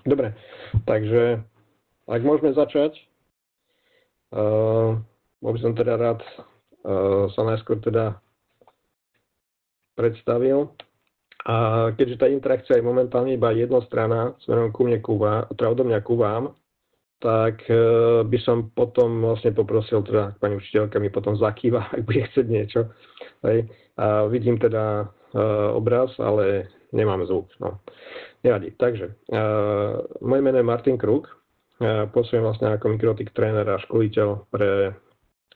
Dobre, takže ak môžeme začať, bol by som teda rád sa najskôr teda predstavil. A keďže tá interakcia je momentálne iba jednostranná, smerom ku mne, teda odo mňa ku vám, tak by som potom vlastne poprosil, teda pani učiteľka mi potom zakýva, ak bude chcieť niečo. Hej. A vidím teda obraz, ale nemám zvuk. No. Nevadí. Takže, moje meno je Martin Kruk, pôsobím vlastne ako mikrotik tréner a školiteľ pre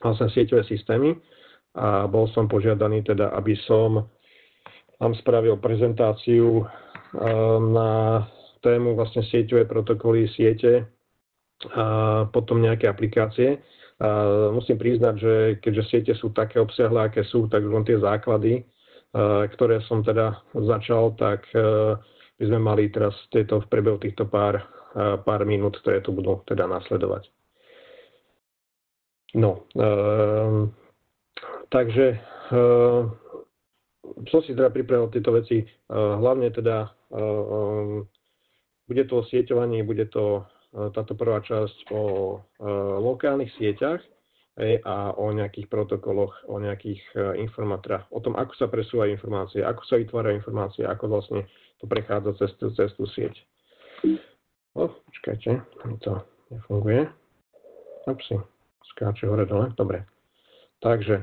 vlastne sieťové systémy a bol som požiadaný teda, aby som tam spravil prezentáciu na tému vlastne sieťové protokoly siete a potom nejaké aplikácie. Musím priznať, že keďže siete sú také obsiahle, aké sú, tak len tie základy, ktoré som teda začal, tak by sme mali teraz v priebehu týchto pár minút, ktoré tu budú teda nasledovať. No, takže som si teda pripravil tieto veci, hlavne teda bude to o sieťovaní, bude to táto prvá časť o lokálnych sieťach a o nejakých protokoloch, o nejakých informátorách, o tom, ako sa presúvajú informácie, ako sa vytvárajú informácie, ako vlastne to prechádza cez tú sieť. Počkajte, to nefunguje. Upsi, skáče hore dole, dobre. Takže,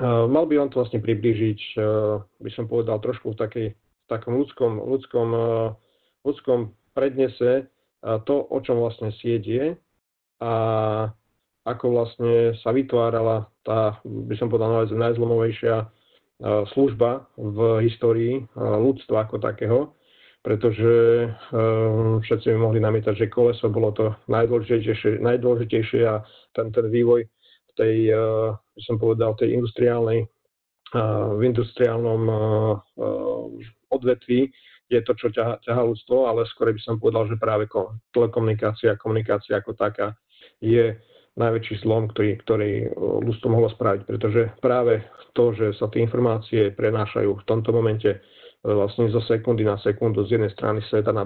mal by vám to vlastne priblížiť, by som povedal, trošku v takom ľudskom prednese to, o čom vlastne sieť je a ako vlastne sa vytvárala tá, by som povedal, najzlomovejšia služba v histórii ľudstva ako takého, pretože všetci by mohli namietať, že koleso bolo to najdôležitejšie a ten vývoj v tej, by som povedal, tej v industriálnom odvetví je to, čo ťahá ľudstvo, ale skôr by som povedal, že práve telekomunikácia, komunikácia ako taká je najväčší zlom, ktorý ľudstvo mohlo spraviť, pretože práve to, že sa tie informácie prenášajú v tomto momente vlastne zo sekundy na sekundu z jednej strany sveta na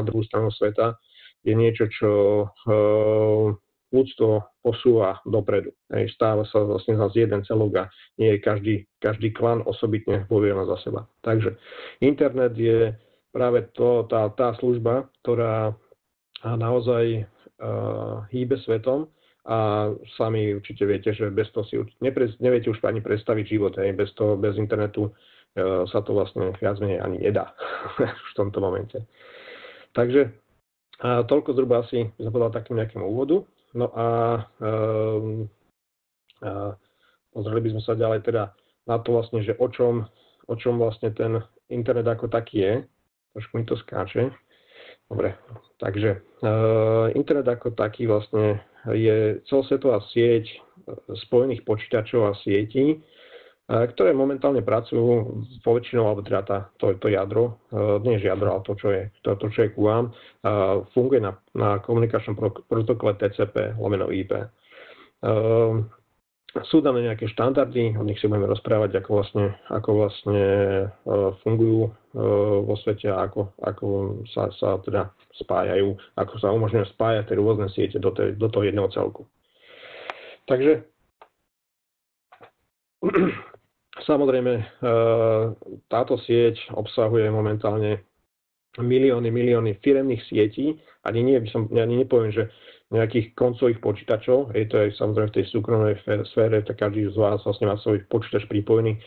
druhú stranu sveta, je niečo, čo ľudstvo posúva dopredu. Stáva sa vlastne z jeden celok a nie je každý klan osobitne bojuje za seba. Takže internet je práve tá služba, ktorá naozaj hýbe svetom a sami určite viete, že bez toho si neviete už ani predstaviť život. Bez internetu sa to vlastne viac menej ani nedá v tomto momente. Takže toľko zhruba asi zapadal takým nejakým úvodu. No a pozreli by sme sa ďalej teda na to vlastne, že o čom vlastne ten internet ako taký je. Trošku mi to skáče. Dobre, takže internet ako taký vlastne je celosvetová sieť spojených počítačov a sietí, ktoré momentálne pracujú poväčšinou, alebo teda to jadro, nie je jadro, ale to, čo je ku vám, funguje na komunikačnom protokole TCP/IP. Sú tam nejaké štandardy, o nich si budeme rozprávať, ako vlastne fungujú vo svete a ako sa teda spájajú, ako sa umožňuje spájať tie rôzne siete do toho jedného celku. Takže samozrejme, táto sieť obsahuje momentálne milióny firemných sietí. Ani nepoviem, že nejakých koncových počítačov, to je samozrejme v tej súkromnej sfére, tak každý z vás vlastne má svoj počítač pripojený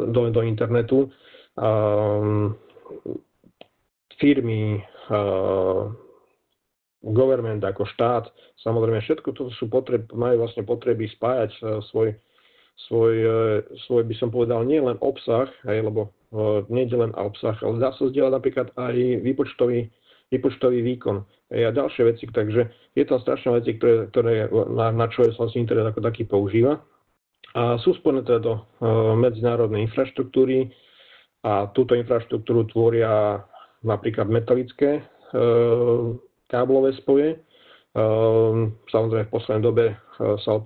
do internetu. Firmy, government ako štát, samozrejme všetko to sú majú vlastne potreby spájať svoj by som povedal, nie len obsah, lebo nie je len obsah, ale dá sa zdieľať napríklad aj výpočtový výkon a ďalšie veci, takže je tam strašné veci, ktoré na čo je vlastne internet ako taký používa. A sú spojené teda do medzinárodnej infraštruktúry a túto infraštruktúru tvoria napríklad metalické káblové spoje. Samozrejme v poslednej dobe sa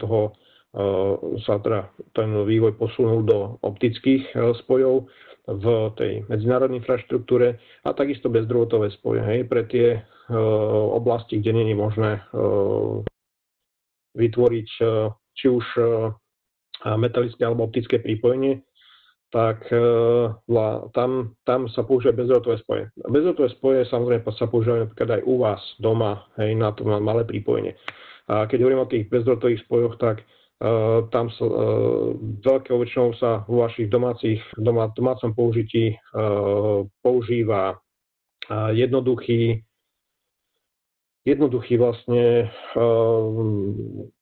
teda ten vývoj posunul do optických spojov, v tej medzinárodnej infraštruktúre a takisto bezdrôtové spoje, hej, pre tie oblasti, kde nie je možné vytvoriť či už metalické alebo optické prípojenie, tak tam sa používajú bezdrôtové spoje. Bezdrôtové spoje samozrejme sa používajú napríklad aj u vás doma, hej, na to malé prípojenie. A keď hovorím o tých bezdrôtových spojoch, tak tam sa veľkou väčšinou sa vo vašich domácom použití používa jednoduchý vlastne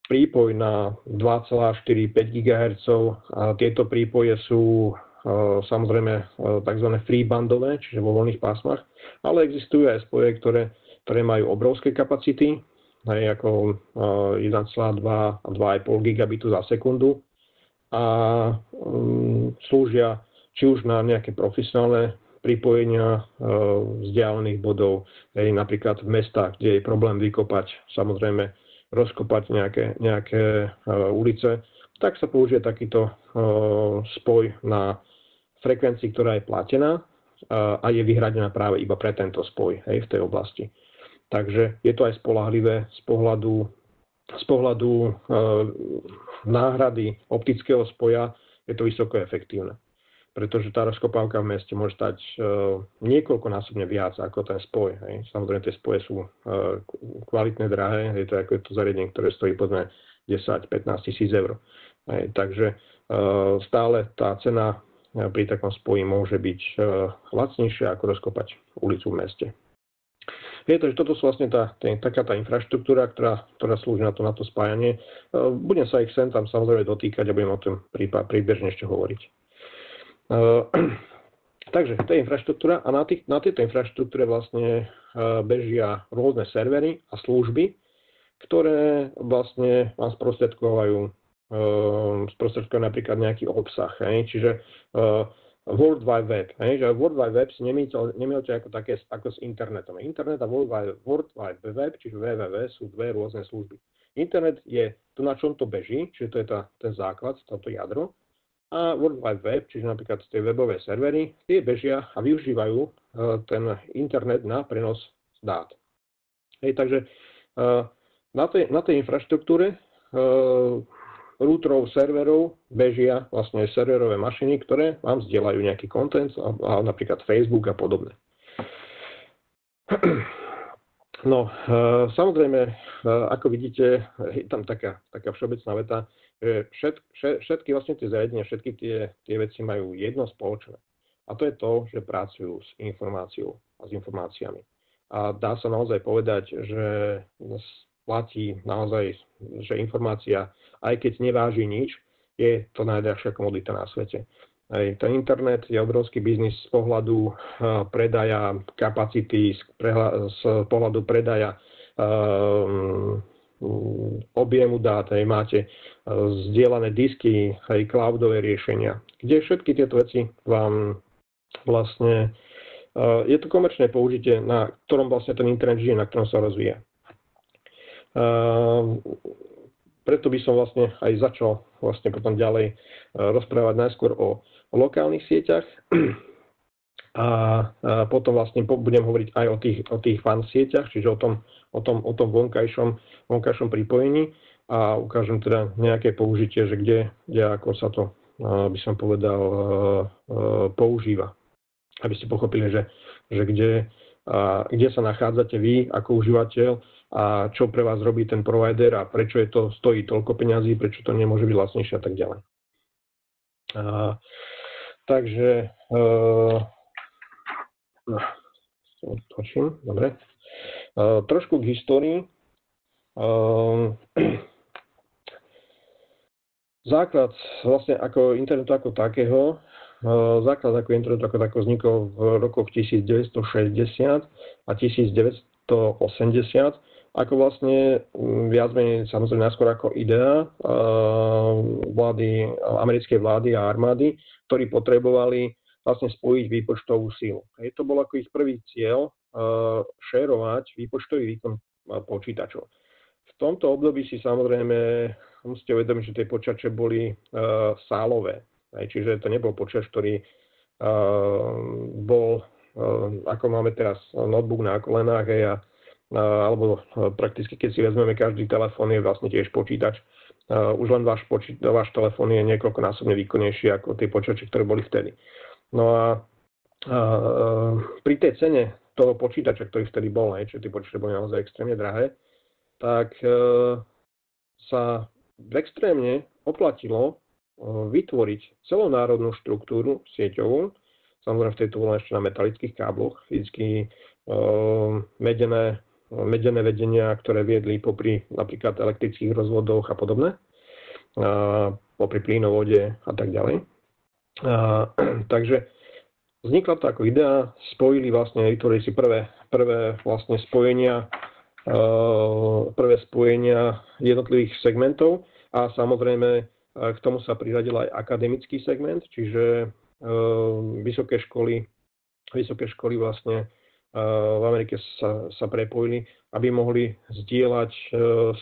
prípoj na 2,45 GHz. A tieto prípoje sú samozrejme tzv. Freebandové, čiže vo voľných pásmach, ale existujú aj spoje, ktoré majú obrovské kapacity, aj ako 1,2 a 2,5 gigabitu za sekundu a slúžia či už na nejaké profesionálne pripojenia vzdialených bodov, napríklad v mestách, kde je problém vykopať, samozrejme rozkopať nejaké ulice, tak sa použije takýto spoj na frekvencii, ktorá je platená a je vyhradená práve iba pre tento spoj, hej, v tej oblasti. Takže je to aj spoľahlivé z pohľadu náhrady optického spoja, je to vysoko efektívne. Pretože tá rozkopávka v meste môže stať niekoľkonásobne viac ako ten spoj. Hej. Samozrejme, tie spoje sú kvalitné, drahé, je to ako to zariadenie, ktoré stojí povedzme 10-15 tisíc eur. Hej. Takže stále tá cena pri takom spoji môže byť lacnejšia ako rozkopať ulicu v meste. Takže toto sú vlastne taká tá infraštruktúra, ktorá slúži na to spájanie. Budem sa ich sem tam samozrejme dotýkať a budem o tom príbežne ešte hovoriť. Takže to je infraštruktúra a na tejto infraštruktúre vlastne bežia rôzne servery a služby, ktoré vlastne vám sprostredkujú napríklad nejaký obsah. Čiže World Wide Web. Že World Wide Web si nemielte ako s internetom. Internet a World Wide Web, čiže www, sú dve rôzne služby. Internet je to, na čom to beží, čiže to je ten základ, toto jadro. A World Wide Web, čiže napríklad tie webové servery, tie bežia a využívajú ten internet na prenos dát. Takže na tej infraštruktúre routerov, serverov bežia vlastne serverové mašiny, ktoré vám zdieľajú nejaký content, napríklad Facebook a podobne. No, samozrejme, ako vidíte, je tam taká všeobecná veta, že všetky vlastne tie zariadenia, všetky tie veci majú jedno spoločné. A to je to, že pracujú s informáciou a s informáciami. A dá sa naozaj povedať, že platí naozaj, že informácia, aj keď neváži nič, je to najdrahšia komodita na svete. Ten internet je obrovský biznis z pohľadu predaja kapacity, z pohľadu predaja objemu dát. Máte zdieľané disky, aj cloudové riešenia, kde všetky tieto veci vám vlastne, je to komerčné použitie, na ktorom vlastne ten internet žije, na ktorom sa rozvíja. Preto by som vlastne aj začal vlastne potom ďalej rozprávať najskôr o lokálnych sieťach a potom vlastne budem hovoriť aj o tých WAN sieťach, čiže o tom vonkajšom pripojení a ukážem teda nejaké použitie, že kde ako sa to, by som povedal, používa. Aby ste pochopili, že kde sa nachádzate vy ako užívateľ a čo pre vás robí ten provider a prečo stojí toľko peňazí, prečo to nemôže byť lacnejšie a tak ďalej. Takže točím, dobre. Trošku k histórii. Základ vlastne ako internetu ako takého, vznikol v rokoch 1960 a 1980, ako vlastne viac menej samozrejme najskôr ako idea americkej vlády a armády, ktorí potrebovali vlastne spojiť výpočtovú sílu. To bol ako ich prvý cieľ šerovať výpočtový výkon počítačov. V tomto období si samozrejme musíte uvedomiť, že tie počítače boli sálové. Čiže to nebol počítač, ktorý bol, ako máme teraz notebook na kolenách, alebo prakticky keď si vezmeme, každý telefón je vlastne tiež počítač. Už len váš telefón je niekoľkonásobne výkonnejší ako tie počítače, ktoré boli vtedy. No a pri tej cene toho počítača, ktorý vtedy bol, čiže tie počítače boli naozaj extrémne drahé, tak sa extrémne oplatilo vytvoriť celonárodnú štruktúru sieťovú, samozrejme v tejto bolo ešte na metalických kábloch, fyzicky medené vedenia, ktoré viedli popri napríklad elektrických rozvodoch a podobne, popri plynovode a tak ďalej. Takže vznikla to ako idea, vytvorili si prvé vlastne spojenia jednotlivých segmentov a samozrejme k tomu sa priradil aj akademický segment, čiže vysoké školy vlastne v Amerike sa prepojili, aby mohli zdieľať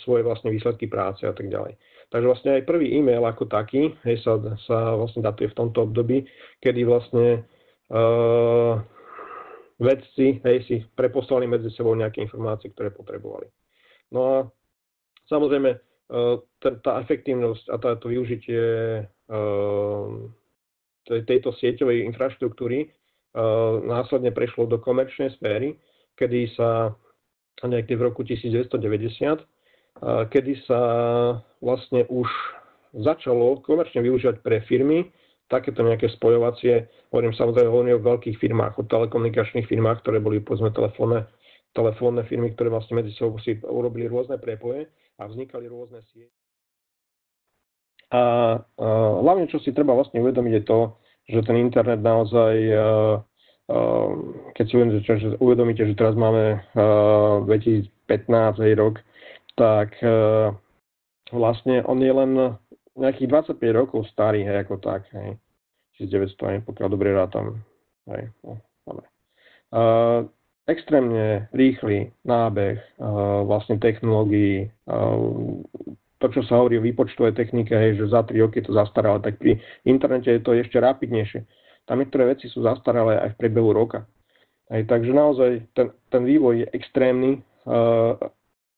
svoje vlastne výsledky práce a tak ďalej. Takže vlastne aj prvý e-mail ako taký sa vlastne datuje v tomto období, kedy vlastne vedci si preposlali medzi sebou nejaké informácie, ktoré potrebovali. No a samozrejme tá efektívnosť a táto využitie tejto sieťovej infraštruktúry následne prešlo do komerčnej sféry, kedy sa niekde v roku 1990, kedy sa vlastne už začalo komerčne využívať pre firmy takéto nejaké spojovacie, hovorím o veľkých firmách, o telekomunikačných firmách, ktoré boli povedzme telefónne firmy, ktoré vlastne medzi sebou si urobili rôzne prepoje a vznikali rôzne siete. A hlavne, čo si treba vlastne uvedomiť, je to, že ten internet naozaj, keď si uvedomíte, že teraz máme 2015 rok, tak vlastne on je len nejakých 25 rokov starý, ako tak, 1900, pokiaľ dobre rátam. Dobre. Extrémne rýchly nábeh vlastne technológií, to, čo sa hovorí o výpočtovej technike, že za 3 roky to zastaralo, tak pri internete je to ešte rapidnejšie. Tam niektoré veci sú zastaralé aj v priebehu roka. Takže naozaj ten vývoj je extrémny.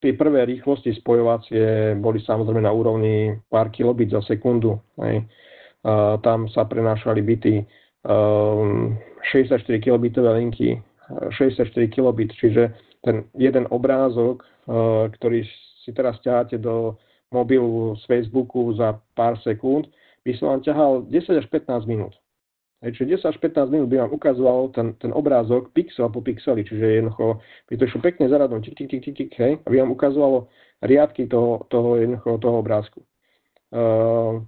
Tie prvé rýchlosti spojovacie boli samozrejme na úrovni pár kilobit za sekundu. Tam sa prenášali bity 64 kilobitové linky, 64 kilobit, čiže ten jeden obrázok, ktorý si teraz ťaháte do mobilu z Facebooku za pár sekúnd, by som vám ťahal 10 až 15 minút. Čiže 10 až 15 minút by vám ukazoval ten obrázok pixel po pixeli, čiže jednoducho by to išlo pekne zaradom, aby vám ukazovalo riadky toho obrázku.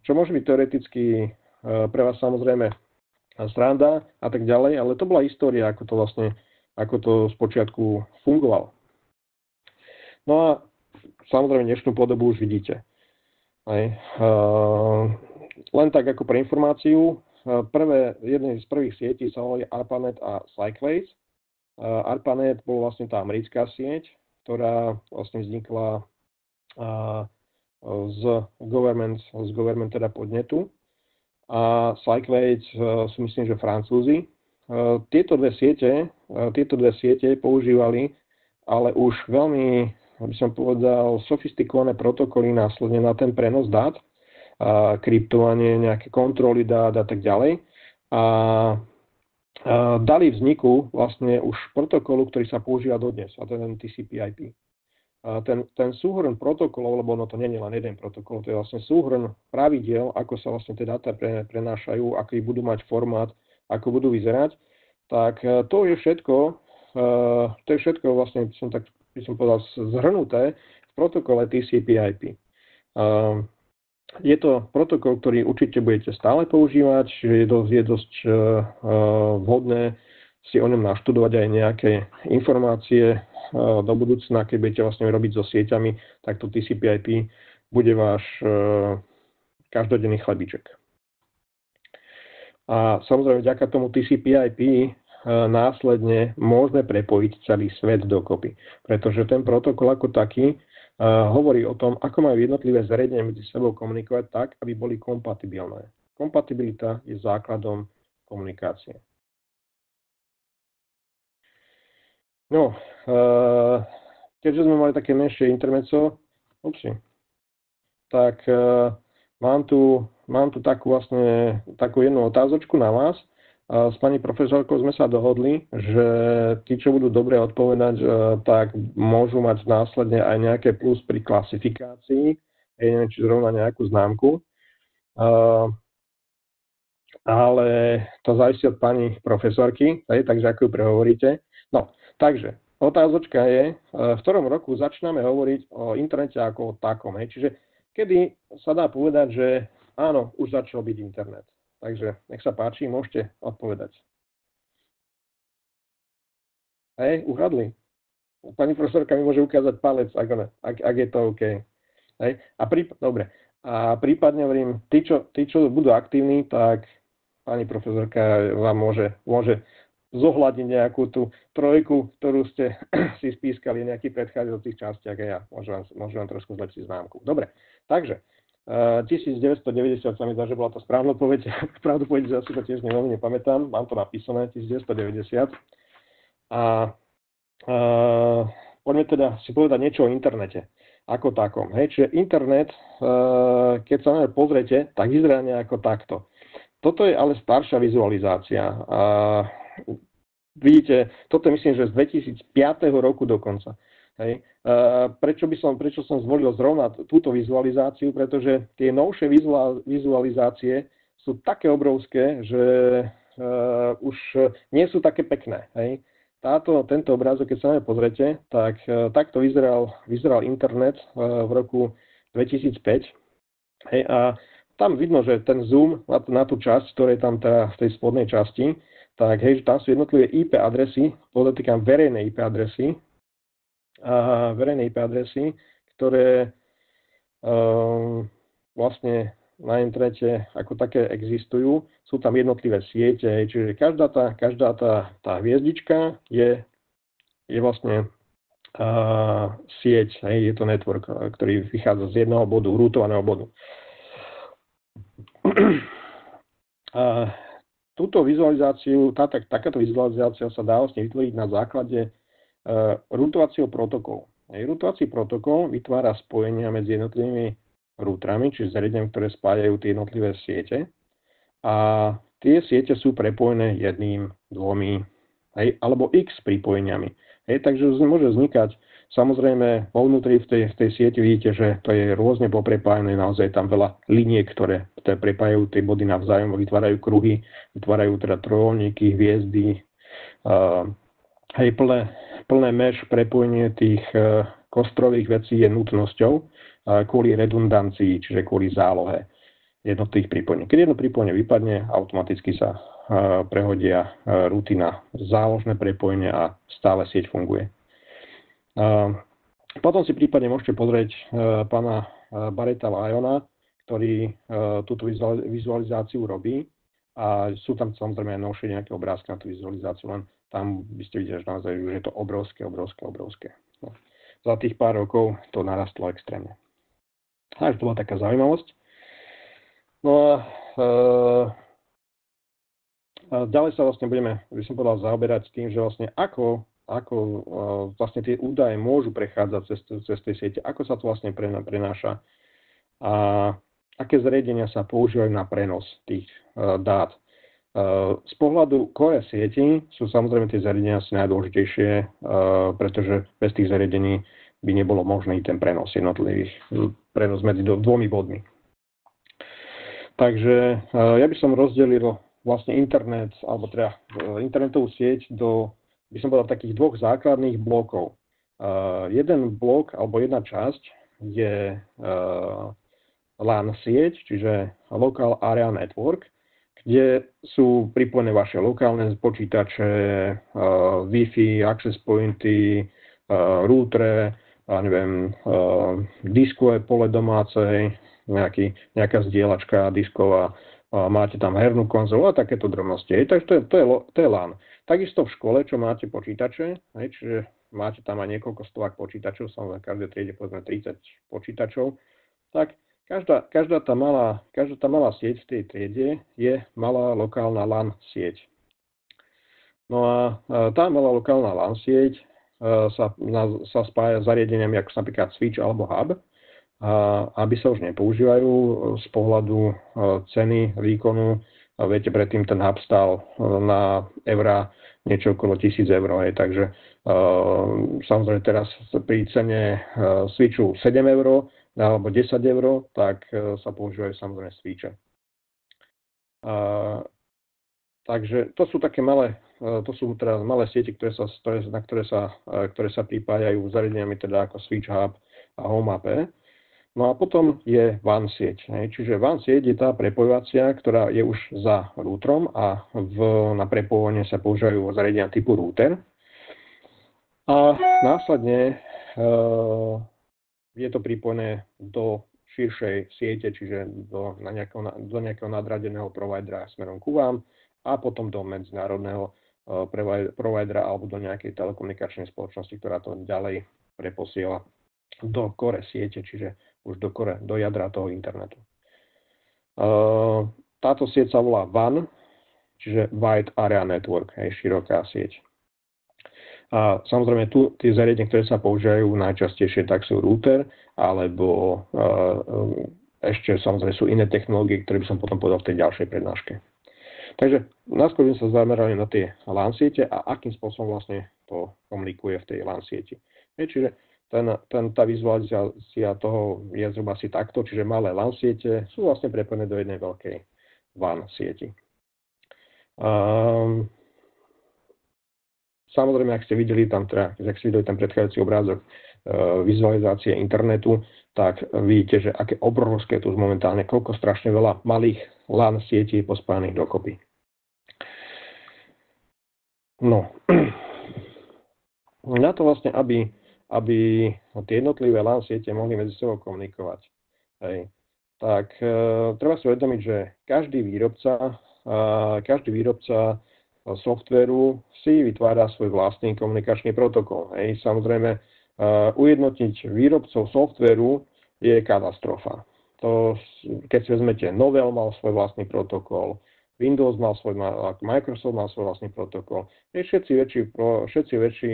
Čo môže byť teoreticky pre vás samozrejme sranda a tak ďalej, ale to bola história, ako to spočiatku fungovalo. No a samozrejme dnešnú podobu už vidíte. Len tak ako pre informáciu, jednej z prvých sietí sa volali ARPANET a Cyclades. ARPANET bol vlastne tá americká sieť, ktorá vlastne vznikla z government teda podnetu. A Cyclades sú myslím, že Francúzi. Tieto dve siete používali ale už veľmi, aby som povedal, sofistikované protokoly následne na ten prenos dát, kryptovanie, nejaké kontroly dát a tak ďalej. A dali vzniku vlastne už protokolu, ktorý sa používa dodnes, a to je ten TCP/IP. Ten súhrn protokolov, lebo ono to nie je len jeden protokol, to je vlastne súhrn pravidiel, ako sa vlastne tie dáta prenášajú, aký budú mať formát, ako budú vyzerať, tak to je všetko vlastne, by som povedal, zhrnuté v protokole TCP/IP. Je to protokol, ktorý určite budete stále používať, čiže je dosť vhodné si o ňom naštudovať aj nejaké informácie do budúcna, keď budete vlastne robiť so sieťami, tak to TCP/IP bude váš každodenný chlebíček. A samozrejme, vďaka tomu TCP/IP následne môžeme prepojiť celý svet dokopy, pretože ten protokol ako taký hovorí o tom, ako majú jednotlivé zariadenia medzi sebou komunikovať tak, aby boli kompatibilné. Kompatibilita je základom komunikácie. No, keďže sme mali také menšie intermezzo, tak mám tu takú jednu otázočku na vás. S pani profesorkou sme sa dohodli, že tí, čo budú dobre odpovedať, tak môžu mať následne aj nejaké plus pri klasifikácii, neviem, či zrovna nejakú známku. Ale to závisí od pani profesorky, takže ako ju prehovoríte. No, takže otázočka je, v ktorom roku začíname hovoriť o internete ako o takom. Čiže kedy sa dá povedať, že áno, už začal byť internet. Takže nech sa páči, môžete odpovedať. Uhadli. Pani profesorka mi môže ukázať palec, ak je to OK. Dobre. A prípadne hovorím, tí, čo budú aktívni, tak pani profesorka vám môže zohľadniť nejakú tú trojku, ktorú ste si spískali v nejakých predchádzajúcich častiach a ja môžem vám trošku zlepšiť známku. Dobre, takže 1990 sa mi zdá, že bola to správna odpoveď. Pravdu povedať, že asi to tiež veľmi nepamätám. Mám to napísané, 1990. Poďme teda si povedať niečo o internete ako takom. Čiže internet, keď sa na pozriete, tak vyzerá nejako takto. Toto je ale staršia vizualizácia. Vidíte, toto myslím, že z 2005 roku dokonca. Prečo som zvolil zrovna túto vizualizáciu? Pretože tie novšie vizualizácie sú také obrovské, že už nie sú také pekné. Tento obrázok, keď sa na pozrete, tak takto vyzeral internet v roku 2005. A tam vidno, že ten zoom na tú časť, ktorá je tam v tej spodnej časti, tak tam sú jednotlivé IP adresy, podotýkam verejné IP adresy, ktoré vlastne na internete ako také existujú. Sú tam jednotlivé siete, čiže každá tá hviezdička je vlastne sieť, je to network, ktorý vychádza z jedného bodu, rútovaného bodu. Túto vizualizáciu, takáto vizualizácia sa dá vlastne vytvoriť na základe rútovacieho protokolu. Rútovací protokol vytvára spojenia medzi jednotlivými rútrami, čiže zariadeniami, ktoré spájajú tie jednotlivé siete. A tie siete sú prepojené jedným, dvomi, alebo x pripojeniami. Takže môže vznikať, samozrejme, vo vnútri v tej sieti vidíte, že to je rôzne poprepájené, naozaj tam veľa liniek, ktoré prepájajú tie body navzájom, vytvárajú kruhy, vytvárajú teda trojuholníky, hviezdy, plné mesh prepojenie tých kostrových vecí je nutnosťou kvôli redundancii, čiže kvôli zálohe jednotlivých pripojení. Keď jedno pripojenie vypadne, automaticky sa prehodia rúty na záložné prepojenie a stále sieť funguje. Potom si prípadne môžete pozrieť pána Barretta Lyona, ktorý túto vizualizáciu robí. A sú tam samozrejme aj novšie nejaké obrázky na tú vizualizáciu, len tam by ste videli, že naozaj už je to obrovské. No. Za tých pár rokov to narastlo extrémne. Takže to bola taká zaujímavosť. No a ďalej sa vlastne budeme, by som povedal, zaoberať tým, že vlastne ako vlastne tie údaje môžu prechádzať cez tej siete, ako sa to vlastne prenáša a aké zariadenia sa používajú na prenos tých dát. Z pohľadu core sieti sú samozrejme tie zariadenia asi najdôležitejšie, pretože bez tých zariadení by nebolo možný ten prenos medzi dvomi bodmi. Takže ja by som rozdelil vlastne internet, alebo teda internetovú sieť do, by som povedal, takých dvoch základných blokov. Jeden blok, alebo jedna časť je LAN sieť, čiže Local Area Network, kde sú pripojené vaše lokálne počítače, Wi-Fi, access pointy, rútre, diskové pole domácej, nejaká zdieľačka disková, máte tam hernú konzolu a takéto drobnosti. Takže to je LAN. Takisto v škole, čo máte počítače, čiže máte tam aj niekoľko stovák počítačov, samozrejme každé triede povedzme 30 počítačov, tak každá tá malá sieť v tej triede je malá lokálna LAN sieť. No a tá malá lokálna LAN sieť sa spája s zariadeniami ako napríklad switch alebo hub, aby sa už nepoužívajú z pohľadu ceny, výkonu. Viete, predtým ten hub stál na eurá niečo okolo 1000 eur. Takže samozrejme teraz pri cene switchu 7 eur alebo 10 eur, tak sa používajú samozrejme switche. Takže to sú také malé, malé siete, ktoré sa pripájajú zariadeniami teda ako switch hub a home AP. No a potom je WAN sieť. Čiže WAN sieť je tá prepojovacia, ktorá je už za routerom a na prepojenie sa používajú zariadenia typu router. A následne je to pripojené do širšej siete, čiže do nejakého nadradeného providera smerom ku vám a potom do medzinárodného providera alebo do nejakej telekomunikačnej spoločnosti, ktorá to ďalej preposiela do core siete, čiže už do jadra toho internetu. Táto sieť sa volá WAN, čiže Wide Area Network, široká sieť. A samozrejme tu tie zariadenia, ktoré sa používajú najčastejšie, tak sú router, alebo ešte samozrejme sú iné technológie, ktoré by som potom povedal v tej ďalšej prednáške. Takže najskôr by sa zamerali na tie LAN siete a akým spôsobom vlastne to komunikuje v tej LAN sieti. Čiže tá vizualizácia toho je zhruba asi takto, čiže malé LAN siete sú vlastne prepojené do jednej veľkej WAN sieti. Samozrejme, ak ste videli ten predchádzajúci obrázok vizualizácie internetu, tak vidíte, že aké obrovské tu momentálne, koľko strašne veľa malých LAN sietí pospájaných dokopy. No, na to vlastne, aby tie jednotlivé LAN siete mohli medzi sebou komunikovať. Tak treba si uvedomiť, že každý výrobca softvéru si vytvára svoj vlastný komunikačný protokol. Samozrejme, ujednotiť výrobcov softvéru je katastrofa. Keď si vezmete, Novell mal svoj vlastný protokol, Windows mal svoj, Microsoft mal svoj vlastný protokol. Všetci väčší,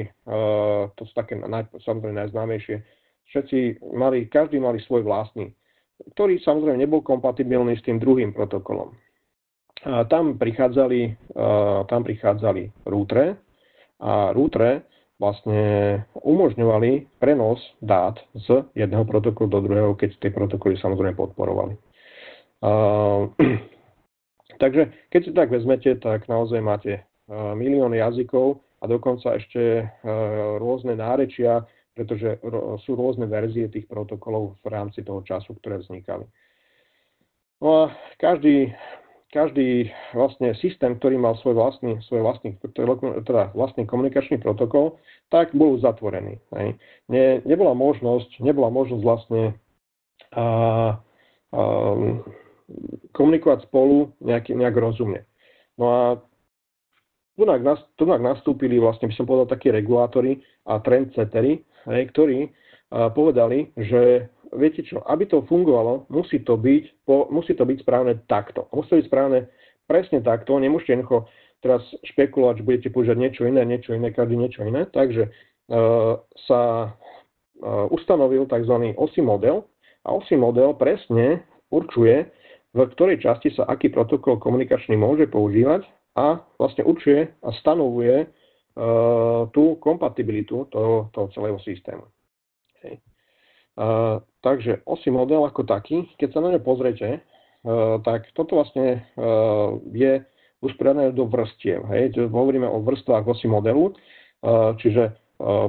to sú také samozrejme najznámejšie, každý mali svoj vlastný, ktorý samozrejme nebol kompatibilný s tým druhým protokolom. Tam prichádzali rútre a rútre vlastne umožňovali prenos dát z jedného protokolu do druhého, keď tie protokoly samozrejme podporovali. Takže keď si tak vezmete, tak naozaj máte milión jazykov a dokonca ešte rôzne nárečia, pretože sú rôzne verzie tých protokolov v rámci toho času, ktoré vznikali. No a každý vlastne systém, ktorý mal svoj vlastný komunikačný protokol, tak bol zatvorený. Nebola možnosť vlastne komunikovať spolu nejak rozumne. No a tu nastúpili vlastne, by som povedal, takí regulátori a trendsettery, ktorí povedali, že viete čo, aby to fungovalo, musí to byť správne takto. Musí to byť správne presne takto, nemôžete jednoducho teraz špekulovať, že budete používať niečo iné, každý niečo iné. Takže sa ustanovil tzv. OSI model a OSI model presne určuje, v ktorej časti sa aký protokol komunikačný môže používať a vlastne určuje a stanovuje tú kompatibilitu toho celého systému. Takže OSI model ako taký, keď sa na ňo pozriete, tak toto vlastne je usporiadané do vrstiev. Hovoríme o vrstvách OSI modelu, čiže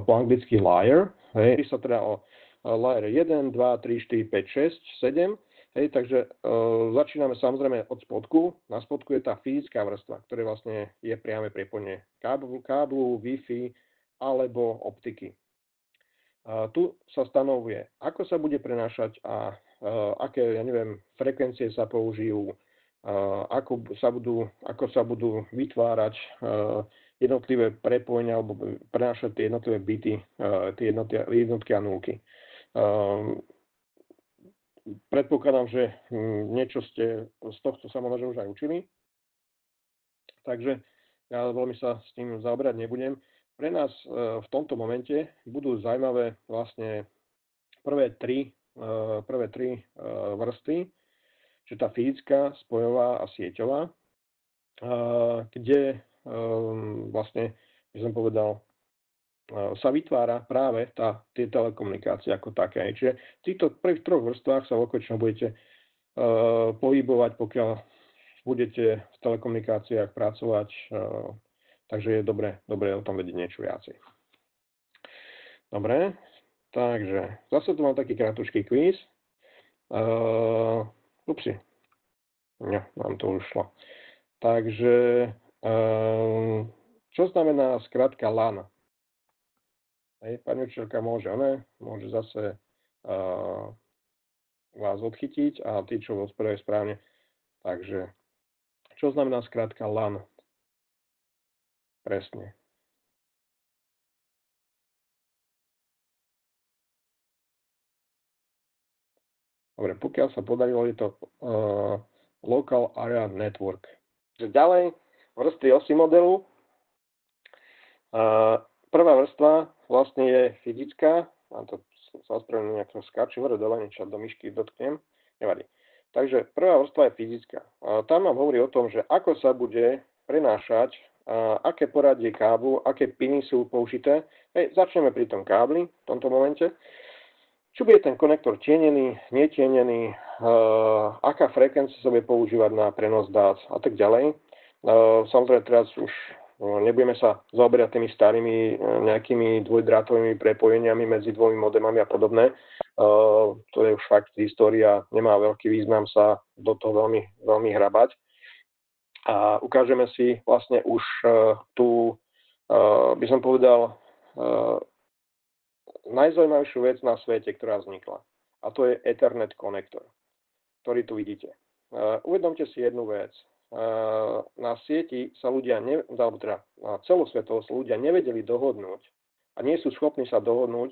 po anglicky layer, sa teda o layer 1, 2, 3, 4, 5, 6, 7. Takže začíname samozrejme od spodku. Na spodku je tá fyzická vrstva, ktorá vlastne je priame prepojenie káblu, Wi-Fi alebo optiky. Tu sa stanovuje, ako sa bude prenášať a aké, frekvencie sa použijú, ako sa budú vytvárať jednotlivé prepojenia alebo prenášať tie jednotlivé bity, tie jednotky a nulky. predpokladám, že niečo ste z tohto sa možno už aj učili. Takže ja veľmi sa s tým zaoberať nebudem. Pre nás v tomto momente budú zaujímavé vlastne prvé tri vrstvy, čiže tá fyzická, spojová a sieťová, kde vlastne, by som povedal, sa vytvára práve tie telekomunikácie ako také. Čiže v týchto prvých troch vrstvách sa okočno budete pohybovať, pokiaľ budete v telekomunikáciách pracovať, takže je dobre o tom vedieť niečo viacej. Dobre, takže zase tu mám taký krátky kvíz. Nám to ušlo. Takže, čo znamená skratka LAN? Pani učiteľka môže zase vás odchytiť a tí, čo odpovedajú správne. Takže, čo znamená skratka LAN? Presne. Dobre, pokiaľ sa podarilo, je to Local Area Network. Ďalej, vrstvy OSI modelu. Prvá vrstva vlastne je fyzická. Mám to sa ospravedlňujem, nejak skáčem dole, niečo do myšky dotknem. Nevadí. Takže prvá vrstva je fyzická. Tam nám hovorí o tom, že ako sa bude prenášať, aké poradie káblu, aké piny sú použité. Začneme pri tom kábli v tomto momente. Čo bude ten konektor tienený, netienený, aká frekvencia sa bude používať na prenos dát a tak ďalej. Samozrejme teraz už nebudeme sa zaoberať tými starými nejakými dvojdrátovými prepojeniami medzi dvomi modemami a podobné. To je už fakt história, nemá veľký význam sa do toho veľmi hrabať. A ukážeme si vlastne už tú, by som povedal, najzaujímavejšiu vec na svete, ktorá vznikla. A to je Ethernet konektor, ktorý tu vidíte. Uvedomte si jednu vec. Na sieti sa ľudia, na celosvetovo sa ľudia nevedeli dohodnúť a nie sú schopní sa dohodnúť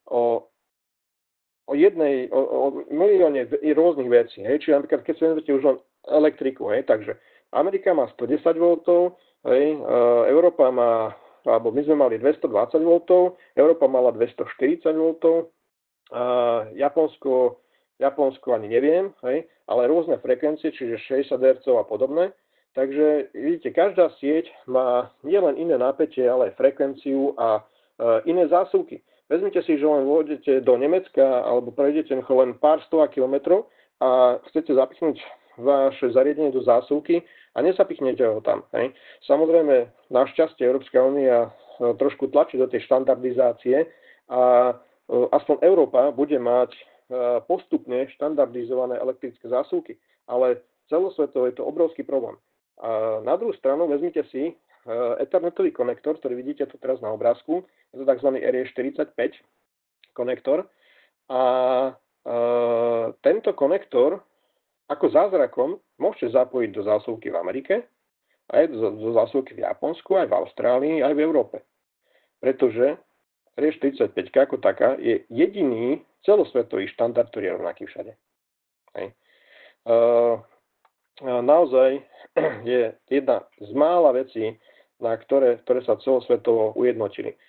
o milióne rôznych vecí. Čiže napríklad, keď sa vezmete už len elektriku, takže Amerika má 110 V, Európa má, alebo my sme mali 220 V, Európa mala 240 V, Japonsko ani neviem, ale rôzne frekvencie, čiže 60 Hz a podobné. Takže vidíte, každá sieť má nielen iné napätie, ale aj frekvenciu a iné zásuvky. Vezmite si, že len vôjdete do Nemecka alebo prejdete len pár 100 kilometrov a chcete zapichnúť vaše zariadenie do zásuvky a nezapichnete ho tam. Samozrejme, našťastie Európska únia trošku tlačí do tej štandardizácie a aspoň Európa bude mať postupne štandardizované elektrické zásuvky. Ale celosvetovo je to obrovský problém. A na druhú stranu vezmite si ethernetový konektor, ktorý vidíte tu teraz na obrázku, je to tzv. RE45 konektor. A tento konektor ako zázrakom môžete zapojiť do zásuvky v Amerike, aj do zásuvky v Japonsku, aj v Austrálii, aj v Európe. Pretože RE45 ako taká je jediný celosvetový štandard, ktorý je rovnaký všade. Naozaj je jedna z mála vecí, na ktoré sa celosvetovo ujednotili.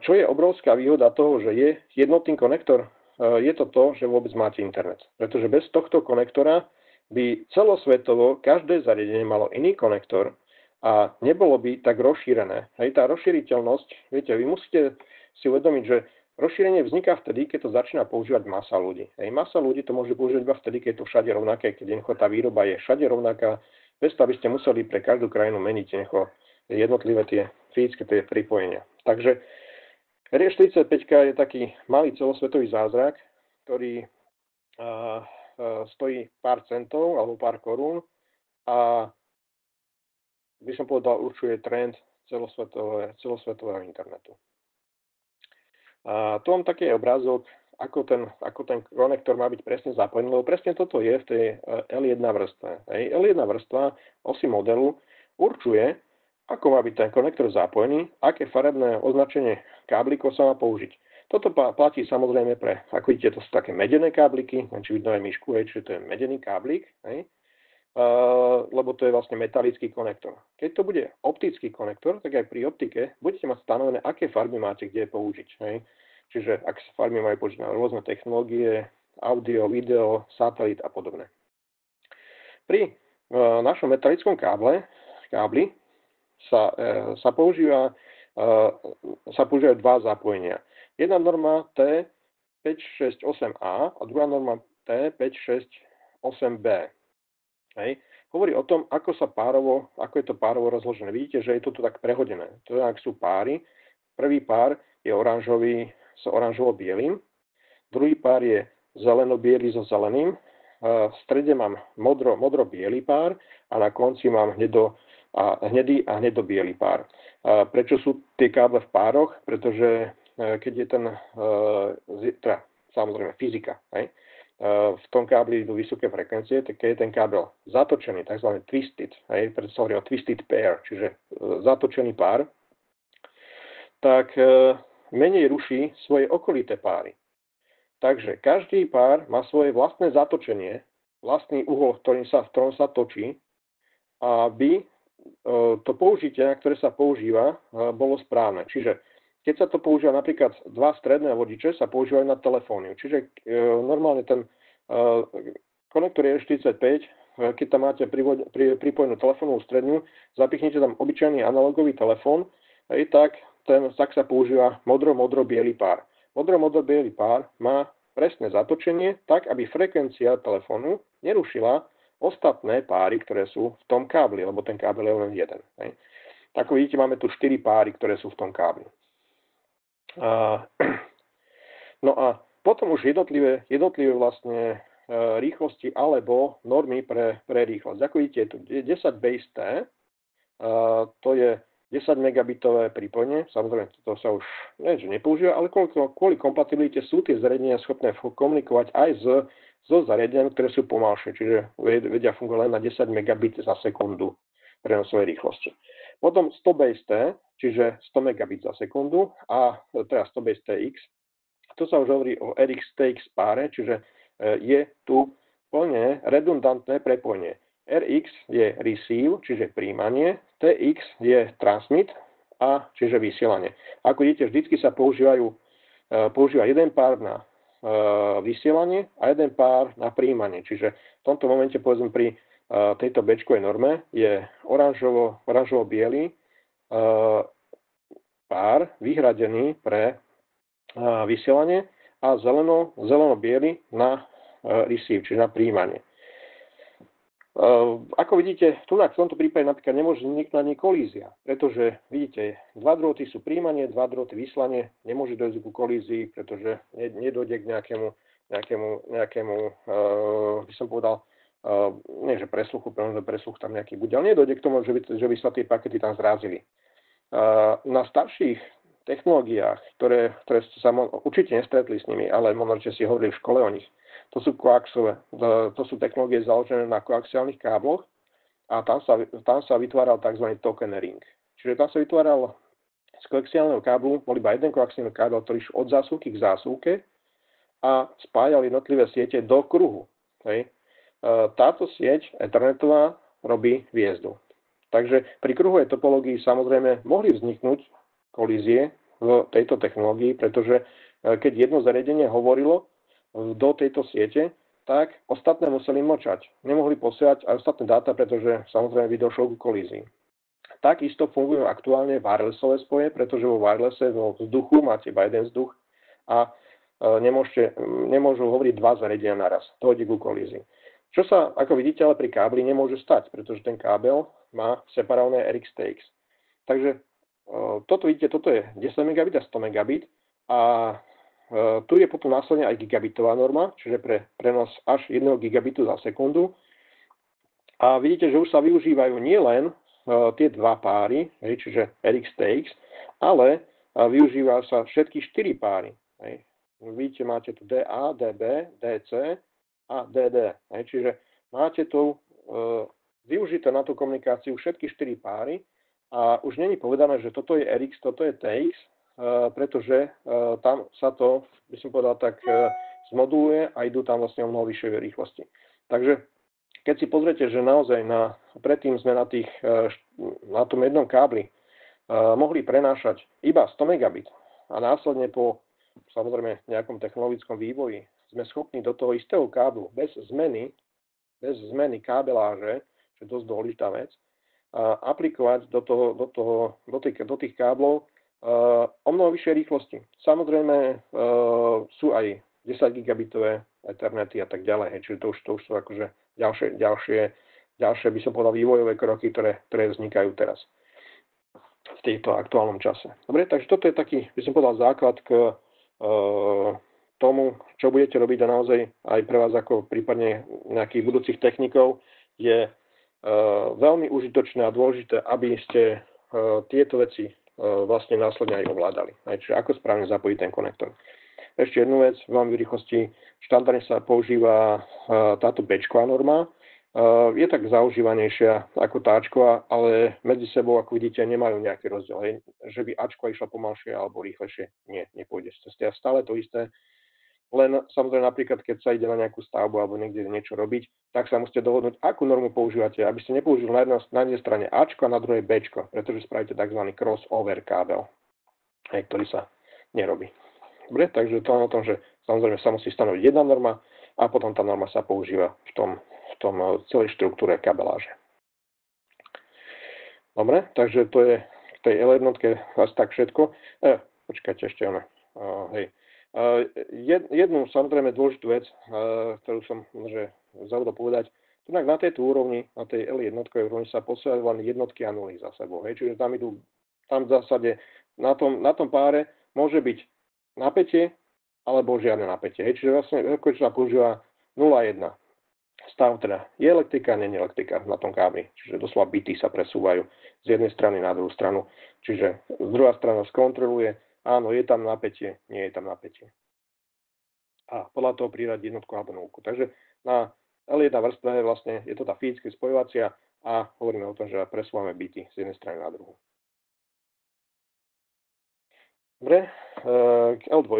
Čo je obrovská výhoda toho, že je jednotný konektor, je to, že vôbec máte internet. Pretože bez tohto konektora by celosvetovo každé zariadenie malo iný konektor a nebolo by tak rozšírené. Tá rozšíriteľnosť, viete, vy musíte si uvedomiť, že rozšírenie vzniká vtedy, keď to začína používať masa ľudí. Masa ľudí to môže používať iba vtedy, keď je to všade rovnaké, keď tá výroba je všade rovnaká, bez toho, aby ste museli pre každú krajinu meniť jednotlivé tie fyzické pripojenia. Takže RE45 je taký malý celosvetový zázrak, ktorý stojí pár centov alebo pár korún a by som povedal, určuje trend celosvetového internetu. A tu mám taký obrázok, ako ten konektor má byť presne zapojený, lebo presne toto je v tej L1 vrstve. L1 vrstva OSI modelu určuje, ako má byť ten konektor zapojený, aké farebné označenie káblikov sa má použiť. Toto platí samozrejme pre, ako vidíte, to sú také medené kábliky, či vidno aj myšku, čiže to je medený káblik, hej, lebo to je vlastne metalický konektor. Keď to bude optický konektor, tak aj pri optike budete mať stanovené, aké farby máte kde použiť. Hej. Čiže ak sa farby majú použiť na rôzne technológie, audio, video, satelit a podobne. Pri našom metalickom kábli sa používajú dva zapojenia. Jedna norma T568A a druhá norma T568B. Hej. Hovorí o tom, ako je to párovo rozložené. Vidíte, že je to tu tak prehodené. To ak sú páry. Prvý pár je oranžový s oranžovo-bielým, druhý pár je zeleno-biely so zeleným, v strede mám modro-biely pár a na konci mám hnedý a hnedo-biely pár. Prečo sú tie káble v pároch? Pretože keď je samozrejme fyzika, hej? V tom kábli idú vysoké frekvencie, tak keď je ten kábel zatočený, tzv. Twisted, preto sa hovorí o twisted pair, čiže zatočený pár, tak menej ruší svoje okolité páry. Takže každý pár má svoje vlastné zatočenie, vlastný uhol, v ktorom sa točí, aby to použitie, na ktoré sa používa, bolo správne. Čiže keď sa to používa napríklad dva stredné vodiče, sa používajú na telefóniu. Čiže normálne ten konektor R45, keď tam máte pripojenú telefónovú stredňu, zapichnete tam obyčajný analogový telefón, tak sa používa modro-modro-biely pár. Modro-modro-biely pár má presné zatočenie, tak aby frekvencia telefónu nerušila ostatné páry, ktoré sú v tom kábli, lebo ten kábel je len jeden. Ako vidíte, máme tu 4 páry, ktoré sú v tom kábli. No a potom už jednotlivé vlastne rýchlosti alebo normy pre rýchlosť. Ako vidíte, je tu 10 base T, to je 10 megabitové pripojenie, samozrejme to sa už nepoužíva, ale kvôli kompatibilite sú tie zariadenia schopné komunikovať aj so zariadeniami, ktoré sú pomalšie, čiže vedia fungovať len na 10 megabit za sekundu prenosovej rýchlosti. Potom 100 base T, čiže 100 megabit za sekundu a teda 100 base TX. To sa už hovorí o RX-TX páre, čiže je tu plne redundantné prepojenie. RX je receive, čiže príjmanie, TX je transmit, čiže vysielanie. Ako vidíte, vždycky sa používa jeden pár na vysielanie a jeden pár na príjmanie. Čiže v tomto momente, povedzme, pri tejto bečkovej norme je oranžovo-biely pár vyhradený pre vysielanie a zeleno-biely na receive, čiže na príjmanie. Ako vidíte, tu v tomto prípade napríklad nemôže vzniknúť ani kolízia, pretože vidíte, dva drôty sú príjmanie, dva drôty vyslanie, nemôže dojsť ku kolízii, pretože nedojde k nejakému by som povedal, nie že presluchu, pretože presluch tam nejaký bude, ale nedojde k tomu, že by sa tie pakety tam zrazili. Na starších technológiách, ktoré ste sa určite nestretli s nimi, ale možno, že si hovorili v škole o nich, to sú koaxové, to sú technológie založené na koaxiálnych kábloch a tam sa vytváral tzv. Token ring. Čiže tam sa vytváral z koaxiálneho káblu, bol iba jeden koaxiálny kábel, ktorý šiel od zásuvky k zásuvke a spájal jednotlivé siete do kruhu. Hej. Táto sieť ethernetová robí hviezdu. Takže pri kruhovej topológii samozrejme mohli vzniknúť kolízie v tejto technológii, pretože keď jedno zariadenie hovorilo do tejto siete, tak ostatné museli mlčať. Nemohli posielať aj ostatné dáta, pretože samozrejme by došlo ku kolízii. Takisto fungujú aktuálne wirelessové spoje, pretože vo wirelesse vo vzduchu máte iba jeden vzduch a nemôžu hovoriť dva zariadenia naraz. To ide ku kolízii. Čo sa, ako vidíte, ale pri kábli nemôže stať, pretože ten kábel má separované RX-TX. Takže toto vidíte, toto je 10 megabit a 100 megabit a tu je potom následne aj gigabitová norma, čiže pre prenos až 1 gigabitu za sekundu. A vidíte, že už sa využívajú nielen tie dva páry, čiže RX-TX, ale využívajú sa všetky 4 páry. Vidíte, máte tu DA, DB, DC a DD. Čiže máte tu využité na tú komunikáciu všetky 4 páry a už není povedané, že toto je RX, toto je TX, pretože tam sa to, by som povedal, tak zmoduluje a idú tam vlastne o mnoho vyššej rýchlosti. Takže keď si pozriete, že naozaj predtým sme na tom jednom kábli mohli prenášať iba 100 megabit a následne po samozrejme nejakom technologickom vývoji sme schopní do toho istého káblu bez zmeny kábeláže, čo je dosť dôležitá vec, aplikovať do tých káblov o mnoho vyššej rýchlosti. Samozrejme sú aj 10 gigabitové Ethernety a tak ďalej, čiže to už sú akože ďalšie by som povedal vývojové kroky, ktoré vznikajú teraz v tejto aktuálnom čase. Dobre, takže toto je taký, by som povedal, základ k tomu, čo budete robiť a naozaj aj pre vás ako prípadne nejakých budúcich technikov je veľmi užitočné a dôležité, aby ste tieto veci vlastne následne aj ovládali. Čiže ako správne zapojiť ten konektor. Ešte jednu vec, veľmi v rýchlosti, štandardne sa používa táto Bčková norma. Je tak zaužívanejšia ako tá Ačková, ale medzi sebou, ako vidíte, nemajú nejaký rozdiel. Že by Ačková išla pomalšie alebo rýchlejšie, nie pôjde. To je stále to isté. Len samozrejme napríklad, keď sa ide na nejakú stavbu alebo niekde niečo robiť, tak sa musíte dohodnúť, akú normu používate, aby ste nepoužili na jednej strane Ačko a na druhej Bčko, pretože spravíte tzv. Crossover kábel, ktorý sa nerobí. Dobre, takže to je o tom, že samozrejme sa musí stanoviť jedna norma a potom tá norma sa používa v tom celej štruktúre kabeláže. Dobre, takže to je v tej L1 asi tak všetko. Počkajte ešte jednu samozrejme dôležitú vec, ktorú som zabudol povedať, tak na tejto úrovni, na tej L1 úrovni sa posielajú len jednotky a nuly za sebou. Čiže tam v zásade na tom páre môže byť napätie alebo žiadne napätie. Čiže vlastne sa používa 0,1. Stav teda je elektrika, nie je elektrika na tom kábli. Čiže doslova bity sa presúvajú z jednej strany na druhú stranu. Čiže druhá strana skontroluje, áno, je tam napätie, nie je tam napätie. A podľa toho prirať jednotku alebo nulku. Takže na L1 vrstve vlastne je to tá fyzická spojovacia a hovoríme o tom, že presúvame bity z jednej strany na druhú. Dobre, k L2,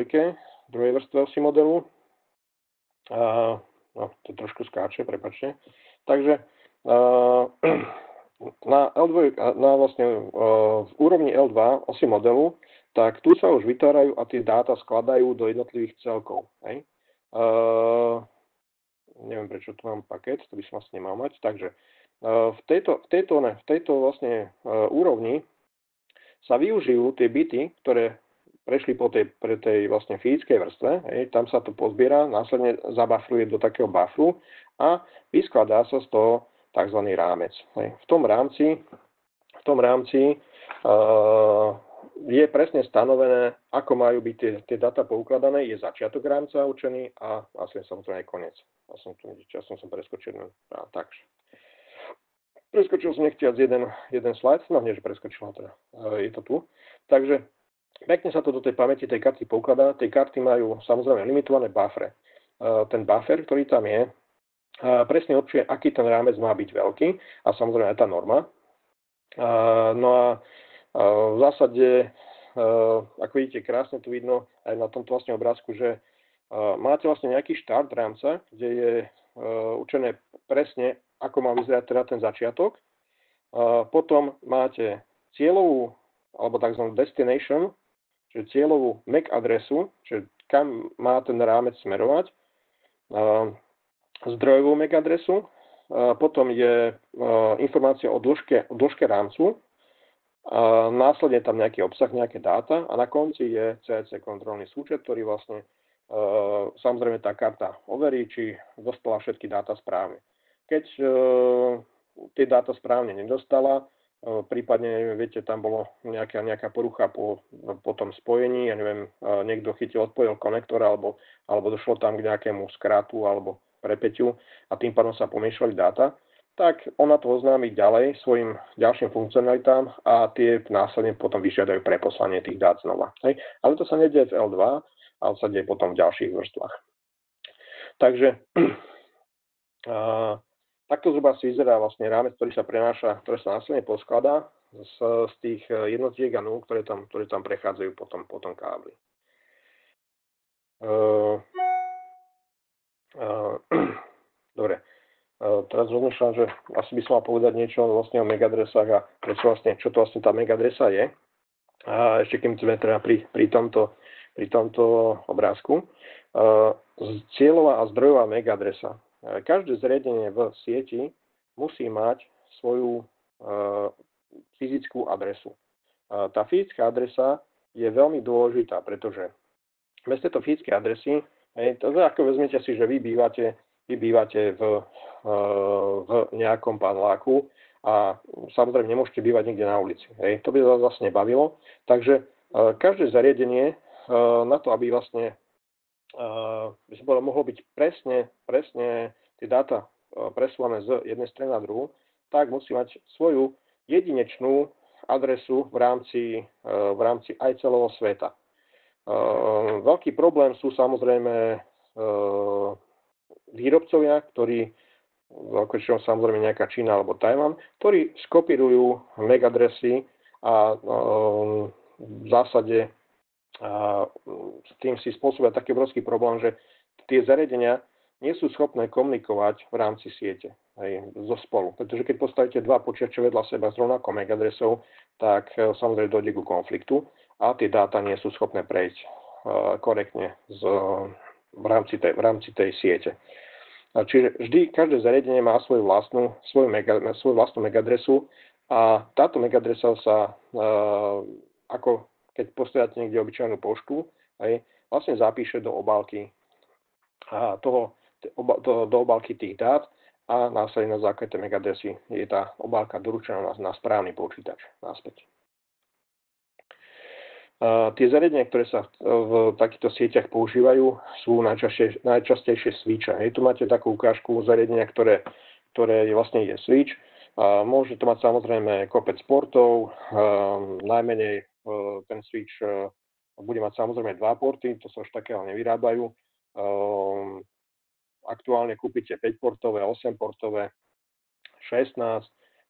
druhej vrstve osy modelu. To trošku skáče, prepáčte. Takže v úrovni L2 osy modelu, tak tu sa už vytvárajú a tie dáta skladajú do jednotlivých celkov. Neviem, prečo tu mám paket, to by som vlastne nemal mať. Takže v tejto vlastne úrovni sa využijú tie bity, ktoré prešli pre tej vlastne fyzickej vrstve, tam sa to pozbiera, následne zabafruje do takého bufferu a vyskladá sa z toho tzv. Rámec. V tom rámci je presne stanovené, ako majú byť tie dáta poukladané, je začiatok rámca určený a následne samozrejme aj koniec. Časom som preskočil. Takže. Preskočil som nechtiac jeden slajd, no nie, že preskočil, teda je to tu. Takže pekne sa to do tej pamäti tej karty poukladá. Tie karty majú samozrejme limitované buffere. Ten buffer, ktorý tam je, presne určuje, aký ten rámec má byť veľký a samozrejme aj tá norma. No a v zásade, ako vidíte, krásne tu vidno aj na tomto vlastne obrázku, že máte vlastne nejaký štart rámca, kde je určené presne, ako má vyzerať teda ten začiatok. Potom máte cieľovú alebo tzv. Destination, čiže cieľovú MAC adresu, čiže kam má ten rámec smerovať, zdrojovú MAC adresu, potom je informácia o dĺžke rámcu, následne tam nejaký obsah, nejaké dáta a na konci je CEC kontrolný súčet, ktorý vlastne samozrejme tá karta overí, či dostala všetky dáta správne. Keď tie dáta správne nedostala, prípadne, neviem, viete, tam bolo nejaká porucha po tom spojení, ja neviem, niekto odpojil konektor, alebo došlo tam k nejakému skrátu alebo prepäťu a tým pádom sa pomiešali dáta, tak ona to oznámi ďalej svojim ďalším funkcionalitám a tie následne potom vyžiadajú preposlanie tých dát znova. Ale to sa nedieje v L2, ale sa deje potom v ďalších vrstvách. Takže Takto zhruba si vyzerá vlastne rámec, ktorý sa prenáša, ktorý sa následne poskladá z tých jednotiek a nul, ktoré tam prechádzajú po tom kábli. Dobre. Teraz rozmýšľam, že asi by som mal povedať niečo vlastne o megadresách a čo to vlastne tá megadresa je. A ešte keď sme teda pri tomto obrázku. Cieľová a zdrojová megadresa. Každé zariadenie v sieti musí mať svoju fyzickú adresu. Tá fyzická adresa je veľmi dôležitá, pretože bez tejto fyzickej adresy, to ako vezmete si, že vy bývate v nejakom paneláku a samozrejme nemôžete bývať niekde na ulici. To by vás vlastne nebavilo. Takže každé zariadenie na to, aby vlastne by sa mohlo byť presne tie dáta presúvané z jednej strany na druhú, tak musí mať svoju jedinečnú adresu v rámci aj celého sveta. Veľký problém sú samozrejme výrobcovia, ktorí, veľkočinom samozrejme nejaká Čína alebo Tajvan, ktorí skopírujú megadresy a v zásade s tým si spôsobia taký obrovský problém, že tie zariadenia nie sú schopné komunikovať v rámci siete zo spolu. Pretože keď postavíte dva počítače vedľa seba s rovnakou megadresou, tak samozrejme dojde ku konfliktu a tie dáta nie sú schopné prejsť korektne v rámci tej siete. Čiže vždy každé zariadenie má svoju vlastnú megadresu a táto megadresa sa ako keď posielate niekde obyčajnú poštu, vlastne zapíše do obálky do obálky tých dát a následne na základe tej megadresy je tá obálka doručená na správny počítač naspäť. Tie zariadenia, ktoré sa v takýchto sieťach používajú, sú najčastejšie switche. Tu máte takú ukážku zariadenia, ktoré vlastne je switch. Môže to mať samozrejme kopec portov, najmenej ten switch bude mať samozrejme 2 porty, to sa už takého nevyrábajú. Aktuálne kúpite 5-portové, 8-portové, 16,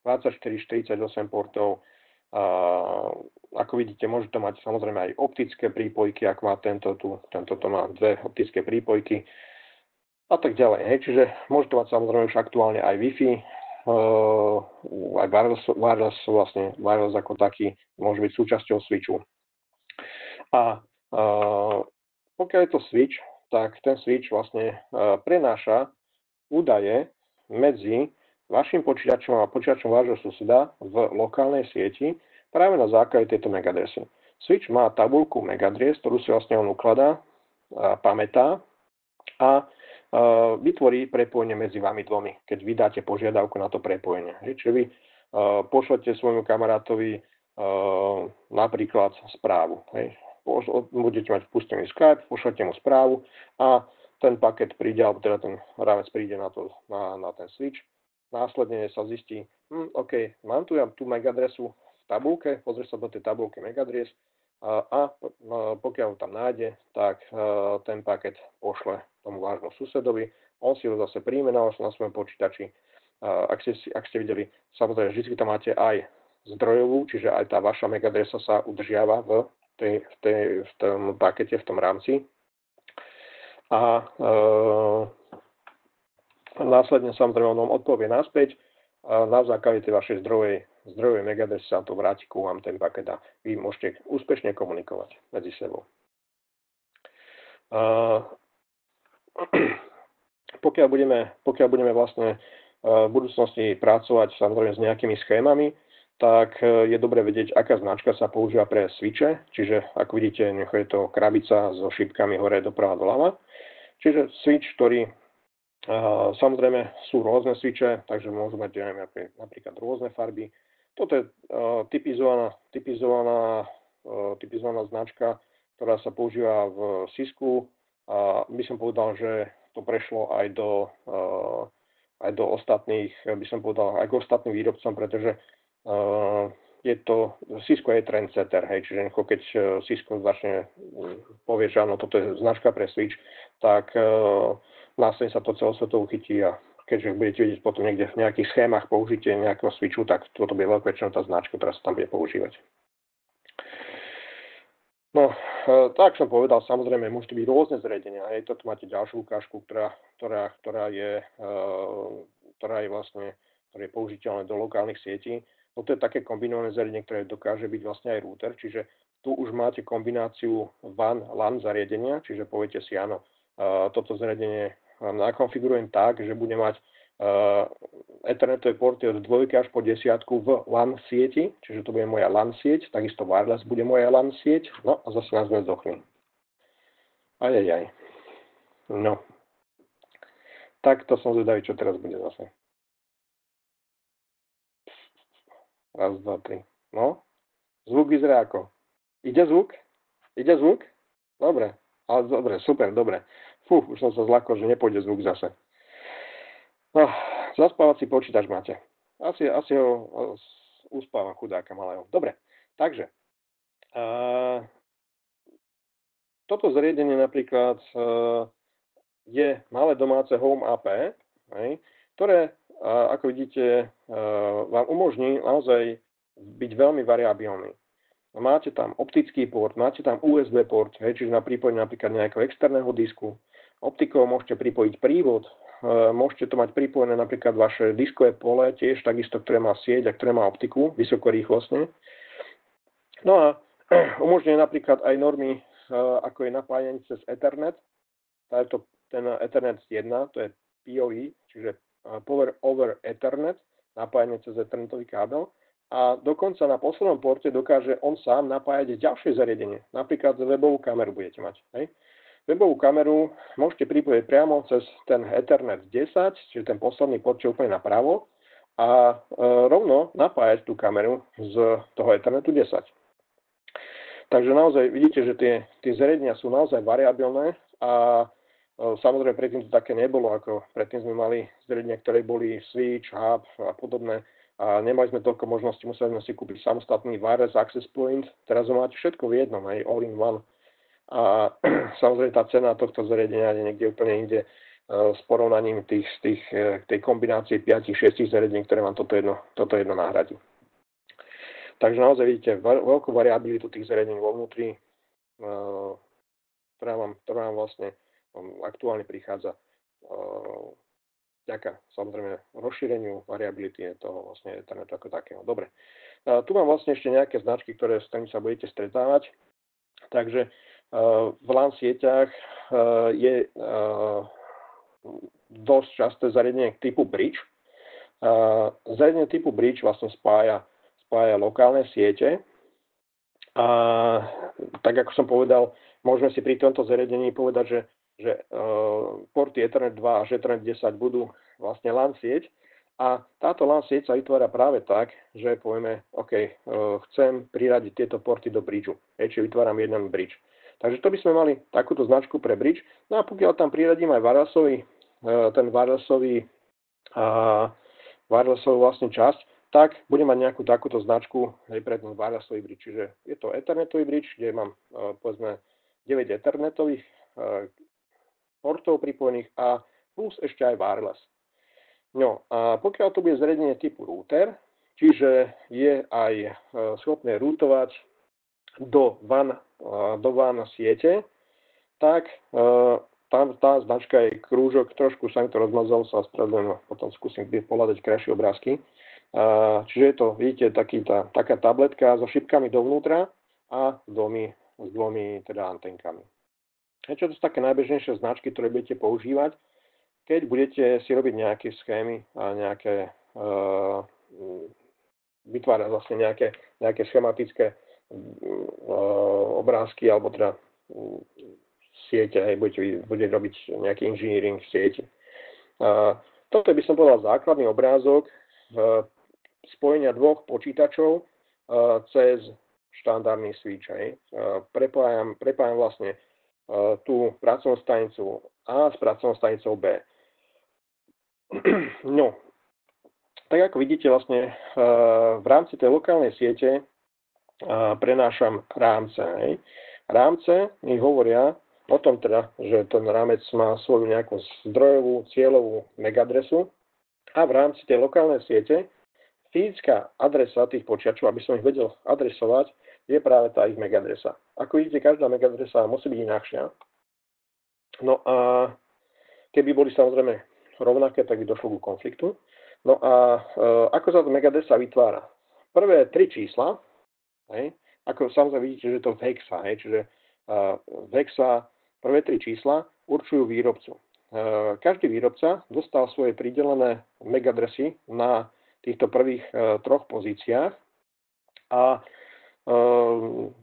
24, 48 portov. Ako vidíte, môže to mať samozrejme aj optické prípojky, ako má tento to má 2 optické prípojky a tak ďalej. Čiže môže to mať samozrejme už aktuálne aj Wi-Fi, aj wireless ako taký môže byť súčasťou switchu. A pokiaľ je to switch, tak ten switch vlastne prenáša údaje medzi vašim počítačom a počítačom vášho suseda v lokálnej sieti práve na základe tejto megadresy. Switch má tabuľku megadries, ktorú si vlastne on ukladá, pamätá a vytvorí prepojenie medzi vami dvomi, keď vydáte požiadavku na to prepojenie. Čiže vy pošlete svojmu kamarátovi napríklad správu. Budete mať vpustený Skype, pošlete mu správu a ten paket príde, alebo teda ten rámec príde na ten switch. Následne sa zistí, OK, mám tu megadresu v tabuľke, pozrie sa do tej tabuľky megadres a pokiaľ ho tam nájde, tak ten paket pošle tomu vášmu susedovi. On si ho zase príjme na svojom počítači. Ak ste videli, samozrejme, vždy tam máte aj zdrojovú, čiže aj tá vaša megadresa sa udržiava v tom pakete, v tom rámci. A následne samozrejme on vám odpovie naspäť a na základe tej vašej zdrojovej megadresy sa to vráti ku vám ten paket a vy môžete úspešne komunikovať medzi sebou. Pokiaľ budeme vlastne v budúcnosti pracovať samozrejme s nejakými schémami, tak je dobre vedieť, aká značka sa používa pre switche, čiže ako vidíte, je to krabica so šípkami hore doprava doľava. Čiže switch, ktorý samozrejme sú rôzne switche, takže môžu mať napríklad rôzne farby. Toto je typizovaná značka, ktorá sa používa v Cisku a by som povedal, že to prešlo aj do ostatných, by som povedal, aj k ostatným výrobcom, pretože Cisco je trendsetter, čiže keď Cisco začne povie, že áno, toto je značka pre switch, tak následne sa to celosvetovo chytí a keďže budete vidieť potom niekde v nejakých schémach použitie nejakého switchu, tak toto bude veľkou väčšinou tá značka, ktorá sa tam bude používať. No, tak som povedal, samozrejme, môžu to byť rôzne zariadenia. Hej, toto máte ďalšiu ukážku, ktorá je použiteľné do lokálnych sietí. Toto je také kombinované zariadenie, ktoré dokáže byť vlastne aj router, čiže tu už máte kombináciu WAN-LAN zariadenia, čiže poviete si, áno, toto zariadenie nakonfigurujem tak, že bude mať Ethernetové porty od 2 až po 10 v LAN sieti, čiže to bude moja LAN sieť, takisto wireless bude moja LAN sieť, no a zase nás zdochli. Ajajaj. No. Tak to som zvedavý, čo teraz bude zase. Raz, dva, tri. No. Zvuk vyzerá ako. Ide zvuk? Ide zvuk? Dobre. Ale dobre, super, dobre. Fú, už som sa zlakol, že nepôjde zvuk zase. No, zaspávací počítač máte. Asi ho uspávam, chudáka malého. Dobre, takže toto zariadenie napríklad je malé domáce Home AP, ktoré, ako vidíte, vám umožní naozaj byť veľmi variabilný. Máte tam optický port, máte tam USB port, čiže na pripojenie napríklad nejakého externého disku. Optikou môžete pripojiť prívod, môžete to mať pripojené napríklad vaše diskové pole, tiež takisto, ktoré má sieť a ktoré má optiku, vysokorýchlostne. No a umožňuje napríklad aj normy, ako je napájanie cez Ethernet. Ten Ethernet 1, to je PoE, čiže Power over Ethernet, napájanie cez Ethernetový kábel. A dokonca na poslednom porte dokáže on sám napájať ďalšie zariadenie. Napríklad webovú kameru budete mať. Hej? Webovú kameru môžete pripojiť priamo cez ten Ethernet 10, čiže ten posledný port, čo úplne napravo, a rovno napájať tú kameru z toho Ethernetu 10. Takže naozaj vidíte, že tie zariadenia sú naozaj variabilné a samozrejme predtým to také nebolo, ako predtým sme mali zariadenia, ktoré boli switch, hub a podobné. A nemali sme toľko možností, museli sme si kúpiť samostatný wireless access point. Teraz ho máte všetko v jednom, aj all in one. A samozrejme tá cena tohto zariadenia je niekde úplne inde s porovnaním tej kombinácie 5-6 zariadení, ktoré vám toto jedno nahradí. Takže naozaj vidíte veľkú variabilitu tých zariadení vo vnútri, ktorá vám vlastne aktuálne prichádza vďaka samozrejme rozšíreniu variability toho vlastne internetu ako takého. Dobre. Tu mám vlastne ešte nejaké značky, s ktorými sa budete stretávať. Takže v LAN sieťach je dosť časté zariadenie typu bridge. Zariadenie typu bridge vlastne spája lokálne siete. A tak ako som povedal, môžeme si pri tomto zariadení povedať, že porty Ethernet 2 až Ethernet 10 budú vlastne LAN sieť. A táto LAN sieť sa vytvára práve tak, že povieme, OK, chcem priradiť tieto porty do bridgeu. Čiže vytváram jeden bridge. Takže to by sme mali takúto značku pre bridge. No a pokiaľ tam priradím aj wirelessovú vlastne časť, tak budem mať nejakú takúto značku aj pre ten wirelessový bridge. Čiže je to Ethernetový bridge, kde mám povedzme 9 Ethernetových portov pripojených a plus ešte aj wireless. No a pokiaľ to bude zariadenie typu router, čiže je aj schopné routovať do WAN siete, tak tam tá značka je krúžok, trošku sa mi to rozmazalo, sa ospravedlňujem, potom skúsim pohľadať krajšie obrázky. Čiže je to, vidíte, taká tabletka so šipkami dovnútra a s dvomi teda antenkami. Čo to sú také najbežnejšie značky, ktoré budete používať, keď budete si robiť nejaké schémy a vytvárať vlastne nejaké schematické obrázky alebo teda siete, budete robiť nejaký engineering sieti. Toto by som povedal základný obrázok spojenia dvoch počítačov cez štandardný switch. Prepájam vlastne tú pracovnú stanicu A s pracovnou stanicou B. No, tak ako vidíte vlastne v rámci tej lokálnej siete prenášam rámce. Rámce mi hovoria tom teda, že ten rámec má svoju nejakú zdrojovú, cieľovú MAC-adresu a v rámci tej lokálnej siete fyzická adresa tých počítačov, aby som ich vedel adresovať, je práve tá ich MAC-adresa. Ako vidíte, každá MAC-adresa musí byť inakšia. No a keby boli samozrejme rovnaké, tak by došlo ku konfliktu. No a ako sa tá MAC-adresa vytvára? Prvé 3 čísla, hej, ako samozrejme vidíte, že je to v hexa, hej, čiže v hexa prvé 3 čísla určujú výrobcu. Každý výrobca dostal svoje pridelené MAC-adresy na týchto prvých 3 pozíciách a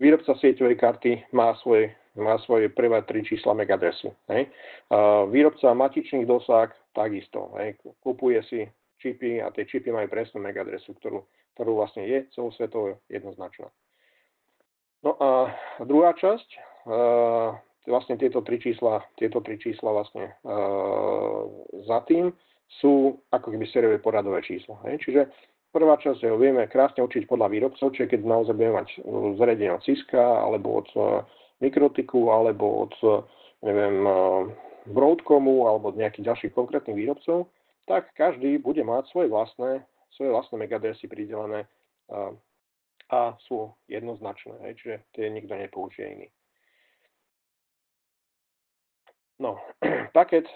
výrobca sieťovej karty má svoje prvé 3 čísla MAC-adresy. Výrobca matičných dosák takisto. Hej. Kupuje si čipy a tie čipy majú presnú MAC-adresu, ktorú vlastne je celosvetovo jednoznačná. No a druhá časť, vlastne tieto 3 čísla vlastne za tým sú ako keby sériové poradové čísla. Hej. Čiže prvá časť vieme krásne určiť podľa výrobcov, čiže keď naozaj budeme mať zariadenie od Cisca, alebo od Mikrotiku, alebo od neviem, Broadcomu, alebo od nejakých ďalších konkrétnych výrobcov, tak každý bude mať svoje vlastné MAC-adresy pridelené a sú jednoznačné, hej, čiže tie nikto nepoužije iný. No, paket,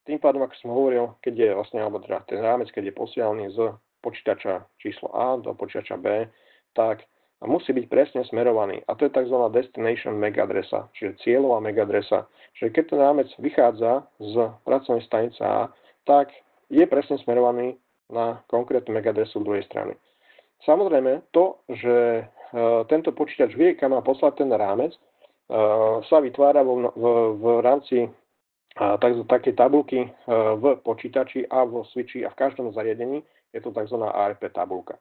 tým pádom, ako som hovoril, keď je vlastne, alebo teda ten rámec, keď je posielaný z počítača číslo A do počítača B, tak musí byť presne smerovaný. A to je tzv. Destination MAC adresa, čiže cieľová MAC adresa. Čiže keď ten rámec vychádza z pracovnej stanice A, tak je presne smerovaný na konkrétnu MAC adresu druhej strany. Samozrejme, to, že tento počítač vie, kam má poslať ten rámec, sa vytvára v rámci takej tabulky v počítači a vo switchi a v každom zariadení. Je to tzv. ARP tabulka.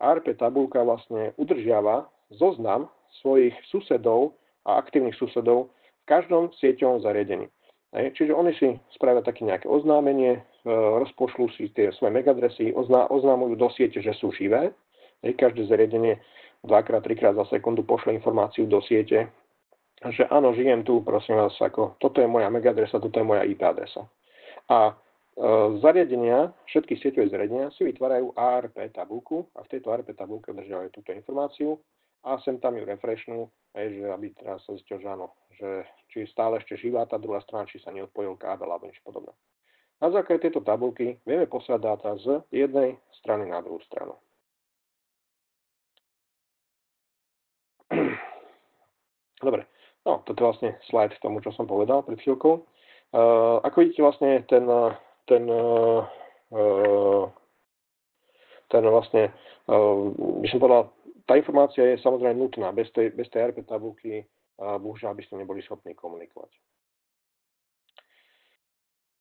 ARP tabulka vlastne udržiava zoznam svojich susedov a aktívnych susedov v každom sieťovom zariadení. Čiže oni si spravia také nejaké oznámenie, rozpošľú si tie svoje MAC adresy, oznámujú do siete, že sú živé. Každé zariadenie 2-3 krát za sekundu pošle informáciu do siete, že áno, žijem tu, prosím vás, toto je moja MAC adresa, toto je moja IP adresa. A zariadenia, všetky sieťové zariadenia si vytvárajú ARP tabulku a v tejto ARP tabulke držiavajú túto informáciu a sem tam ju refreshnú, že aby teraz sa zistil, že áno, že či stále ešte živá tá druhá strana, či sa neodpojil kábel alebo niečo podobné. Na základe tejto tabulky vieme posielať dáta z jednej strany na druhú stranu. Dobre, no toto je vlastne slajd k tomu, čo som povedal pred chvíľkou. Ako vidíte, vlastne ten vlastne, by som povedal, tá informácia je samozrejme nutná. Bez tej ARP tabulky bohužiaľ by ste neboli schopní komunikovať.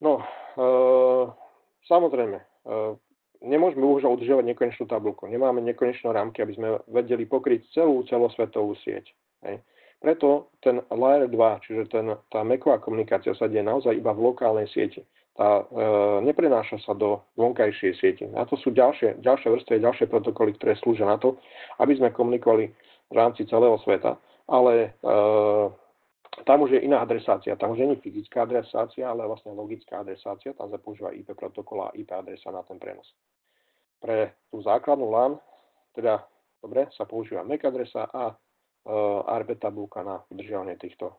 No, samozrejme, nemôžeme bohužiaľ udržiavať nekonečnú tabulku. Nemáme nekonečné rámky, aby sme vedeli pokryť celosvetovú sieť. Hej. Preto ten layer 2, čiže tá MAC-ová komunikácia sa deje naozaj iba v lokálnej sieti. Tá neprenáša sa do vonkajšej sieti. Na to sú ďalšie vrstvy, ďalšie protokoly, ktoré slúžia na to, aby sme komunikovali v rámci celého sveta. Ale tam už je iná adresácia. Tam už nie je fyzická adresácia, ale vlastne logická adresácia. Tam sa používa IP protokol a IP adresa na ten prenos. Pre tú základnú LAN, teda dobre, sa používa MAC adresa a ARP tabulka na udržiavanie týchto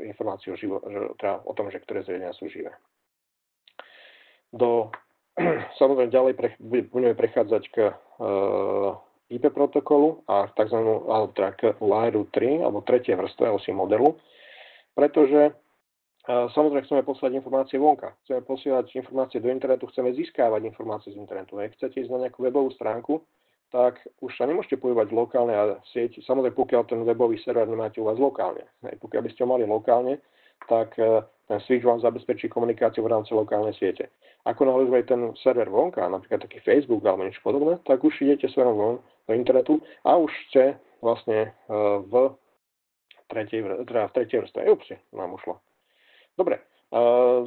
informácií o tom, že ktoré zariadenia sú živé. Samozrejme ďalej budeme prechádzať k IP protokolu a k layeru 3 alebo tretie vrstve OSI modelu, pretože samozrejme chceme posielať informácie vonka. Chceme posielať informácie do internetu, chceme získávať informácie z internetu. Ak chcete ísť na nejakú webovú stránku, tak už sa nemôžete pohybovať v lokálnej sieti. Samozrejme, pokiaľ ten webový server nemáte u vás lokálne. Pokiaľ by ste ho mali lokálne, tak ten switch vám zabezpečí komunikáciu v rámci lokálnej siete. Ako náhle ten server vonka, napríklad taký Facebook alebo niečo podobné, tak už idete smerom von do internetu a už ste vlastne v tretej vrstve. Upsi, nám ušlo. Dobre,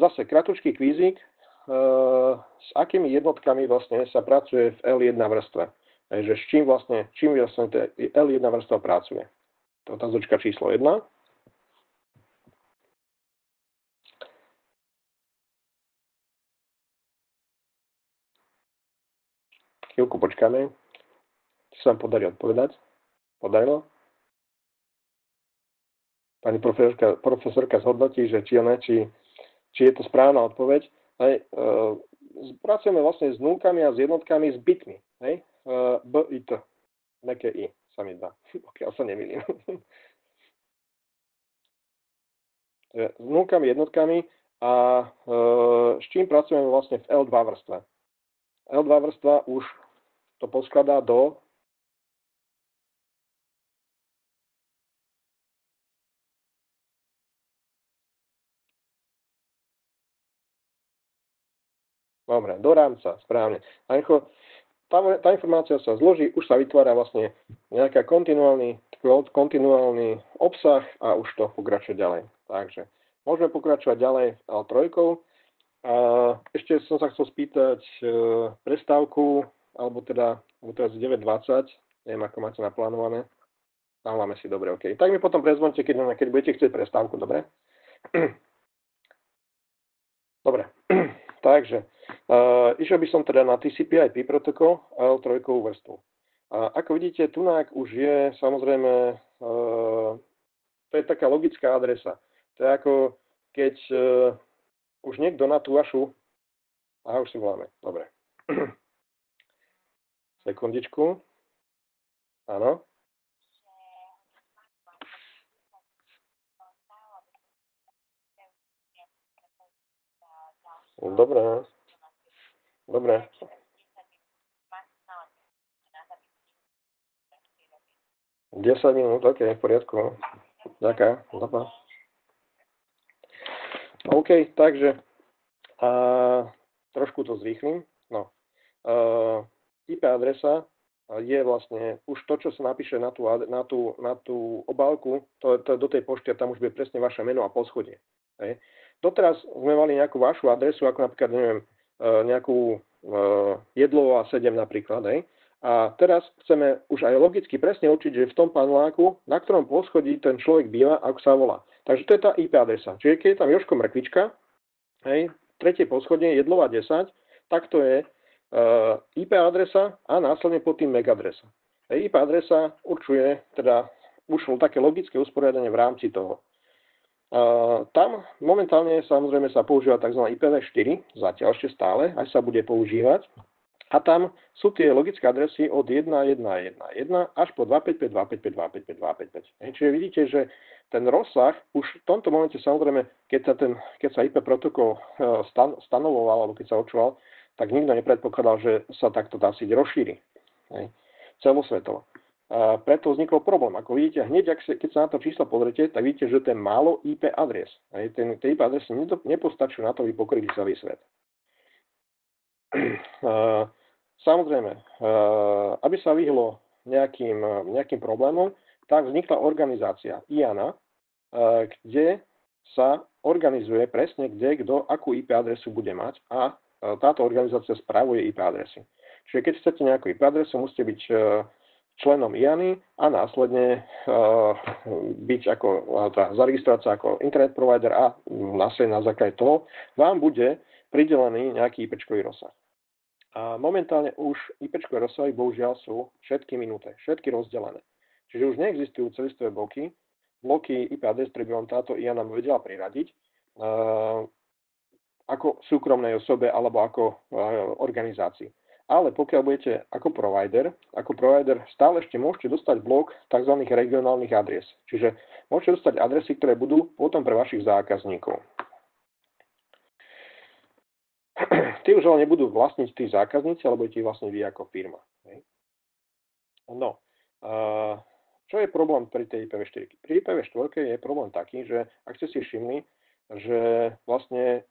zase kratučký kvízik, s akými jednotkami vlastne sa pracuje v L1 vrstve. Že s čím vlastne L1 vrstva pracuje. To je otázočka číslo 1. chvíľku počkáme. Či sa vám podarí odpovedať. Podarilo? Pani profesorka zhodnotí, že či je to správna odpoveď. Hej, pracujeme vlastne s nulkami a s jednotkami s bitmi. Hej? B, I, T. Meké I sa mi dá, pokiaľ sa nemýlim. S nulkami, jednotkami a s čím pracujeme vlastne v L2 vrstve. L2 vrstva už to poskladá do dobre, do rámca, správne. Tá informácia sa zloží, už sa vytvára vlastne nejaký kontinuálny obsah a už to pokračuje ďalej. Takže môžeme pokračovať ďalej L3. Ešte som sa chcel spýtať prestávku, alebo teraz 9:20, neviem, ako máte naplánované. Dáme si, dobre, OK. Tak mi potom prezvonte, keď budete chcieť prestávku, dobre? Dobre, takže išiel by som teda na TCP/IP protokol L3 vrstvu. Ako vidíte, tunák už je samozrejme, to je taká logická adresa. To je ako keď už niekto na tú vašu... Aha, už si voláme, dobre. Sekundičku. Áno. Dobre. 10 minút, OK, v poriadku. Ďakujem. OK, takže trošku to zrýchlim. No. IP adresa je vlastne už to, čo sa napíše na tú obálku, to do tej pošty a tam už bude presne vaše meno a poschodie. Hej. Doteraz sme mali nejakú vašu adresu, ako napríklad, neviem, nejakú Jedlová 7 napríklad, hej. A teraz chceme už aj logicky presne určiť, že v tom paneláku, na ktorom poschodí ten človek býva, ako sa volá. Takže to je tá IP adresa. Čiže keď je tam Jožko Mrkvička, hej, tretie poschodie, Jedlová 10, tak to je IP adresa a následne pod tým MAC adresa. IP adresa určuje teda už také logické usporiadanie v rámci toho. Tam momentálne samozrejme sa používa tzv. IPv4, zatiaľ ešte stále, aj sa bude používať. A tam sú tie logické adresy od 1.1.1.1 až po 255.255.255. Čiže vidíte, že ten rozsah už v tomto momente samozrejme, keď sa IP protokol stanovoval, alebo keď sa očoval, tak nikto nepredpokladal, že sa takto tá sieť rozšíri. Celosvetovo. Preto vznikol problém. Ako vidíte, hneď keď sa na to číslo pozriete, tak vidíte, že to je málo IP adres. Tie IP adresy nepostačujú na to, aby pokryli celý svet. Samozrejme, aby sa vyhlo nejakým problémom, tak vznikla organizácia IANA, kde sa organizuje presne, kto akú IP adresu bude mať a táto organizácia spravuje IP adresy. Čiže keď chcete nejakú IP adresu, musíte byť členom IANY a následne zaregistrovať sa ako internet provider a následne na základe toho vám bude pridelený nejaký IP-čkový rozsah. A momentálne už IP-čkové rozsahy bohužiaľ sú všetky minuté, všetky rozdelené. Čiže už neexistujú celistové bloky IP adres, ktoré by vám táto IANA vedela priradiť ako súkromnej osobe alebo ako organizácii. Ale pokiaľ budete ako provider stále ešte môžete dostať blok tzv. Regionálnych adries. Čiže môžete dostať adresy, ktoré budú potom pre vašich zákazníkov. Tí už ale nebudú vlastniť tí zákazníci, ale budete ich vlastniť vy ako firma. No, čo je problém pri tej IPv4? Pri IPv4 je problém taký, že ak ste si všimli, že vlastne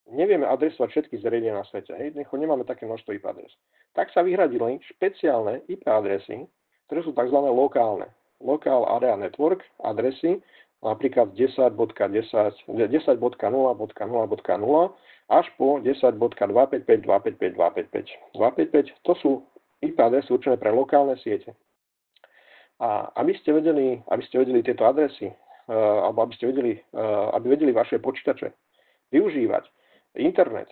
nevieme adresovať všetky zariadenia na svete. Nemáme také množstvo IP adres. Tak sa vyhradili špeciálne IP adresy, ktoré sú tzv. Lokálne. Local Area Network adresy, napríklad 10.10.0.0.0 až po 10.255.255.255. 255 to sú IP adresy určené pre lokálne siete. A aby ste vedeli tieto adresy, alebo aby vedeli vaše počítače využívať internet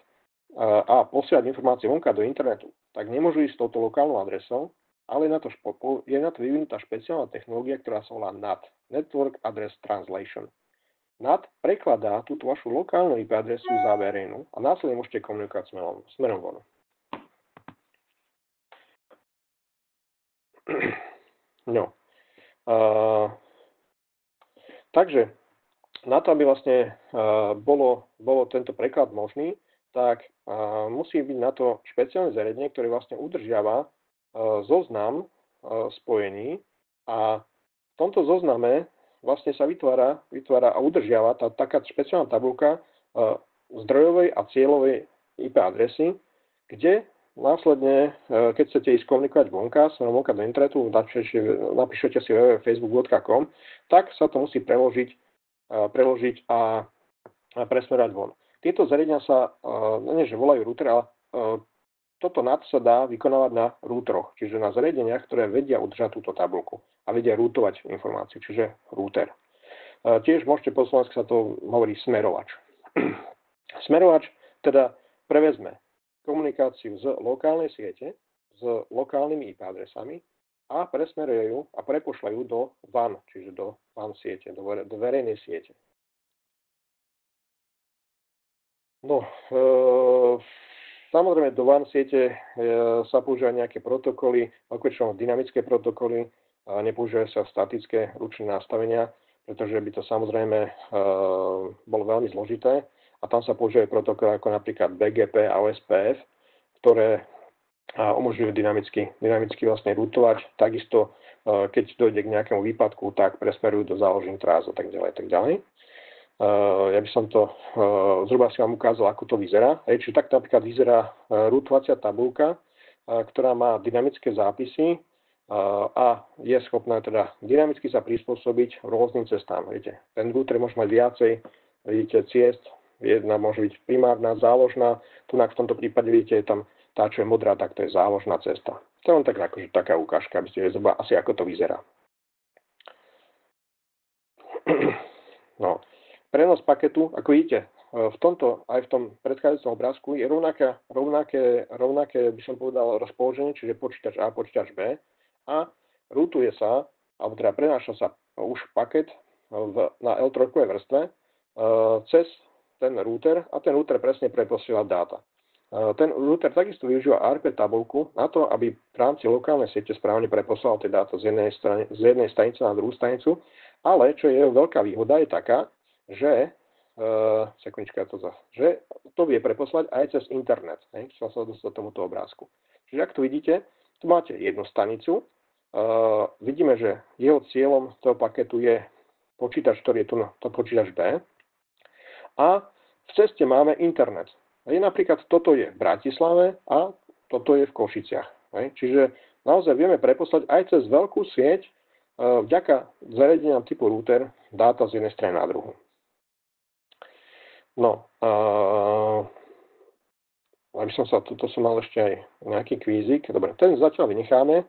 a posielať informácie vonka do internetu, tak nemôžu ísť s touto lokálnou adresou, ale je na to vyvinutá špeciálna technológia, ktorá sa volá NAT, Network Address Translation. NAT prekladá túto vašu lokálnu IP adresu za verejnú a následne môžete komunikovať smerom von. No. Takže na to, aby vlastne bolo tento preklad možný, tak musí byť na to špeciálne zariadenie, ktoré vlastne udržiava zoznam spojení a v tomto zozname vlastne sa vytvára a udržiava taká špeciálna tabuľka zdrojovej a cieľovej IP adresy, kde následne, keď chcete ísť komunikovať vonka do internetu, napíšete si www.facebook.com, tak sa to musí preložiť a presmerať von. Tieto zariadenia sa, nie že volajú router, ale toto NAT sa dá vykonávať na routeroch, čiže na zariadeniach, ktoré vedia udržať túto tabuľku a vedia routovať informáciu, čiže router. Tiež môžete po slovensku sa to hovorí smerovač. Smerovač teda prevezme komunikáciu z lokálnej siete s lokálnymi IP adresami a presmeruje ju a prepošle ju do WAN, čiže do WAN siete, do verejnej siete. No, samozrejme do WAN siete sa používajú nejaké protokoly, väčšinou dynamické protokoly, nepoužívajú sa statické ručné nastavenia, pretože by to samozrejme bolo veľmi zložité a tam sa používajú protokoly ako napríklad BGP a OSPF, ktoré umožňujú dynamicky vlastne routovať. Takisto, keď dojde k nejakému výpadku, tak presmerujú do záložní tráz a tak ďalej, tak ďalej. Ja by som to zhruba si vám ukázal, ako to vyzerá. Čiže tak napríklad vyzerá routovacia tabuľka, ktorá má dynamické zápisy a je schopná teda dynamicky sa prispôsobiť rôznym cestám. Viete, ten router môže mať viacej, vidíte, ciest, jedna môže byť primárna, záložná, tu v tomto prípade vidíte, je tam tá, čo je modrá, tak to je záložná cesta. To je len tak akože taká ukážka, aby ste vedeli zhruba asi, ako to vyzerá. No. Prenos paketu, ako vidíte, v tomto, aj v tom predchádzajúcom obrázku je rovnaké, by som povedal, rozpoloženie, čiže počítač A, počítač B a routuje sa, alebo teda prenáša sa už paket na L3 vrstve cez ten router a ten router presne preposiela dáta. Ten router takisto využíva ARP tabuľku na to, aby v rámci lokálnej siete správne preposlal tie dáta z jednej stanice na druhú stanicu, ale čo je jeho veľká výhoda je taká, že to vie preposlať aj cez internet. Chcel sa dostať do tomuto obrázku. Čiže ak tu vidíte, tu máte jednu stanicu. Vidíme, že jeho cieľom toho paketu je počítač, ktorý je tu, to počítač B. A v ceste máme internet. Napríklad toto je v Bratislave a toto je v Košiciach. Čiže naozaj vieme preposlať aj cez veľkú sieť vďaka zariadeniam typu router dáta z jednej strany na druhú. No, aby som toto som mal ešte aj nejaký kvízik. Dobre, ten zatiaľ vynecháme,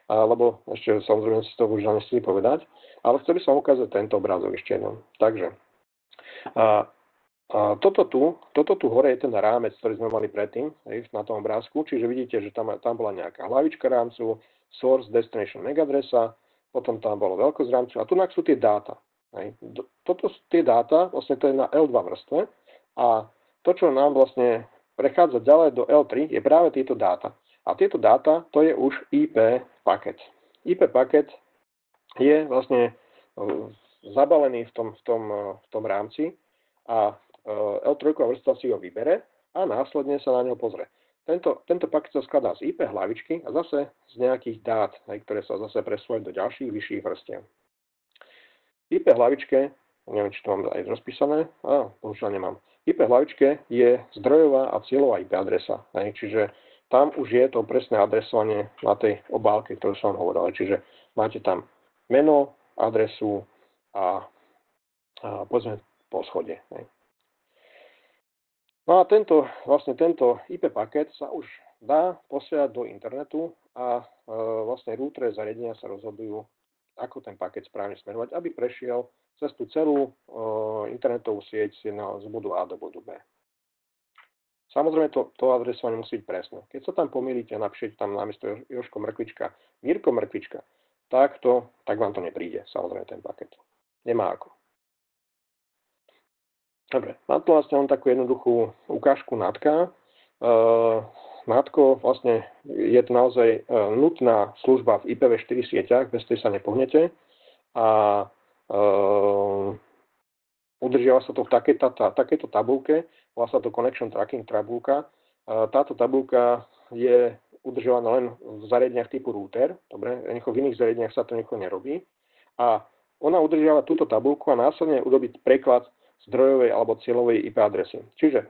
lebo ešte samozrejme si to už nestili povedať, ale chcel by som ukázať tento obrázok ešte jednom. Takže, toto tu hore je ten rámec, ktorý sme mali predtým na tom obrázku, čiže vidíte, že tam bola nejaká hlavička rámcu, source, destination, MAC adresa, potom tam bolo veľkosť rámcu a tu sú tie dáta. Toto sú tie dáta, vlastne to je na L2 vrstve a to, čo nám vlastne prechádza ďalej do L3, je práve tieto dáta. A tieto dáta, to je už IP paket. IP paket je vlastne zabalený v tom rámci a L3 vrstva si ho vybere a následne sa na neho pozrie. Tento paket sa skladá z IP hlavičky a zase z nejakých dát, ktoré sa zase presúvajú do ďalších vyšších vrstiev. IP hlavičke, neviem, či to mám aj rozpísané, bohužiaľ nemám. IP hlavičke je zdrojová a cieľová IP adresa, čiže tam už je to presné adresovanie na tej obálke, ktorú som vám hovoril. Čiže máte tam meno, adresu a povedzme poschodie. No a tento IP paket sa už dá posielať do internetu a vlastne routere zariadenia sa rozhodujú, ako ten paket správne smerovať, aby prešiel cez tú celú internetovú sieť z bodu A do bodu B. Samozrejme, to adresovanie musí byť presné. Keď sa tam pomýlite a napíšete tam namiesto Jožko Mrkvička Mirko Mrkvička, tak vám to nepríde, samozrejme, ten paket. Nemá ako. Dobre, mám tu vlastne len takú jednoduchú ukážku NATka. NATko vlastne je to naozaj nutná služba v IPv4 sieťach, bez tej sa nepohnete. A udržiava sa to v takejto tabulke, volá sa to Connection Tracking tabulka. Táto tabulka je udržiavaná len v zariadeniach typu router, dobre, v iných zariadeniach sa to nerobí. A ona udržiava túto tabulku a následne urobiť preklad zdrojovej alebo cieľovej IP adresy. Čiže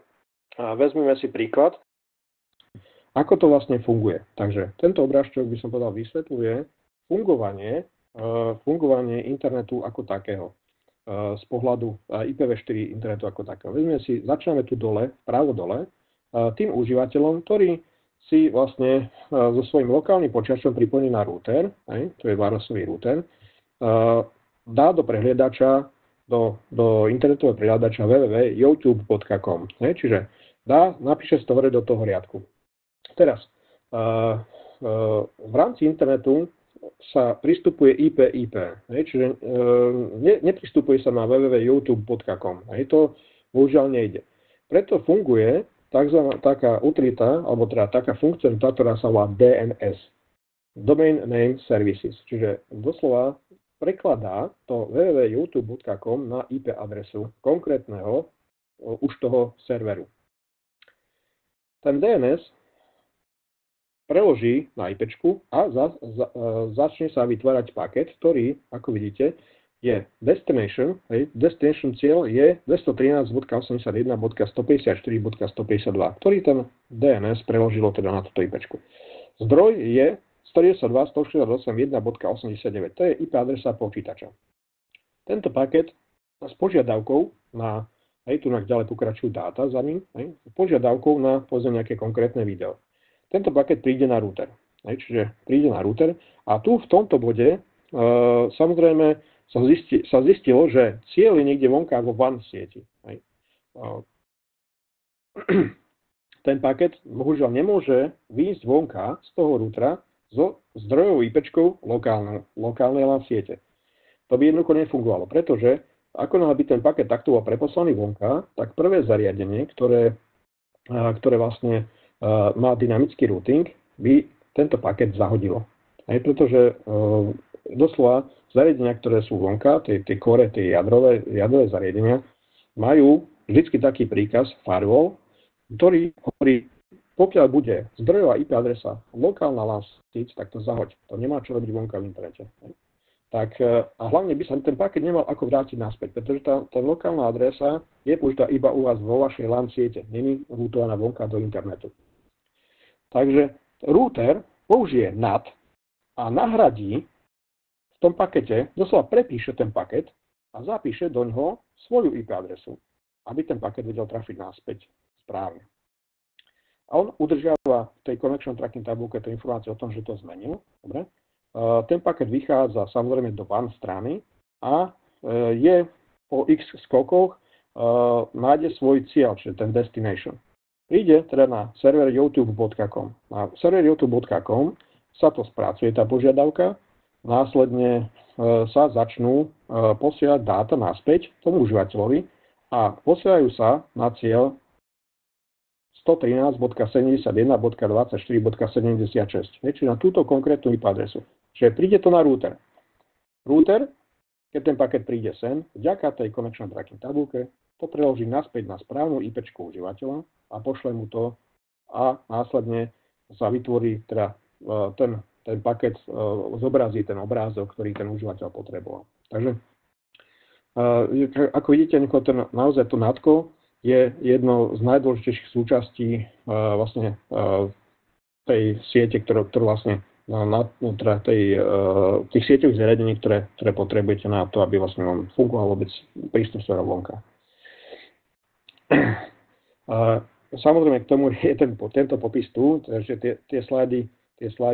vezmeme si príklad, ako to vlastne funguje. Takže tento obrázok by som povedal vysvetľuje fungovanie internetu ako takého z pohľadu IPv4 internetu ako takého. Začneme tu dole, právo dole, tým užívateľom, ktorý si vlastne so svojím lokálnym počítačom pripojí na router, to je varosový router, dá do prehliadača, do internetového prehliadača www.youtube.com. Čiže napíše story do toho riadku. Teraz, v rámci internetu sa pristupuje IP. Čiže nepristupuje sa na www.youtube.com. To bohužiaľ nejde. Preto funguje taká utilita, alebo teda taká funkcionalita, ktorá sa volá DNS. Domain Name Services. Čiže doslova prekladá to www.youtube.com na IP adresu konkrétneho už toho serveru. Ten DNS preloží na IP a začne sa vytvárať paket, ktorý, ako vidíte, je destination. Destination cieľ je 213.81.154.152, ktorý ten DNS preložilo teda na toto IP. Zdroj je 192.168.1.89. To je IP adresa počítača. Tento paket s požiadavkou na, tu ďalej pokračujú dáta za ním, požiadavkou na povedzme nejaké konkrétne video. Tento paket príde na router. Čiže príde na router a tu v tomto bode samozrejme sa zistilo, že cieľ je niekde vonka vo WAN sieti. Ten paket bohužiaľ nemôže výjsť vonka z toho routera so zdrojovou IP-čkou lokálnej LAN siete. To by jednoducho nefungovalo, pretože ako náhle by ten paket takto bol preposlaný vonka, tak prvé zariadenie, ktoré vlastne má dynamický routing, by tento paket zahodilo. Pretože doslova zariadenia, ktoré sú vonka, tie core, tie jadrové zariadenia, majú vždy taký príkaz firewall, ktorý hovorí, pokiaľ bude zdrojová IP adresa lokálna LAN sieť, tak to zahoď. To nemá čo robiť vonka v internete. Tak, a hlavne by sa ten paket nemal ako vrátiť naspäť, pretože tá lokálna adresa je použitá iba u vás vo vašej LAN siete, není routovaná vonka do internetu. Takže router použije NAT a nahradí v tom pakete, doslova prepíše ten paket a zapíše do ňoho svoju IP adresu, aby ten paket vedel trafiť naspäť správne. A on udržiava v tej Connection Tracking tabulke tú informáciu o tom, že to zmenil. Dobre. Ten paket vychádza samozrejme do WAN strany a je po x skokoch nájde svoj cieľ, čiže ten destination. Príde teda na server youtube.com. Na server youtube.com sa to spracuje, tá požiadavka, následne sa začnú posielať dáta naspäť tomu užívateľovi a posielajú sa na cieľ 113.71.24.76, čiže na túto konkrétnu IP adresu. Čiže príde to na router. Router, keď ten paket príde sem, vďaka tej Connection Tracking tabulke, to preloží naspäť na správnu IP-čku užívateľa a pošle mu to a následne sa vytvorí teda ten paket, zobrazí ten obrázok, ktorý ten užívateľ potreboval. Takže ako vidíte, naozaj to NATko je jednou z najdôležitejších súčastí vlastne tej siete, ktorú vlastne tých sieťových zariadení, ktoré potrebujete na to, aby vlastne vám fungoval vôbec prístup smerom vonka. Samozrejme k tomu je tento popis tu, takže tie slajdy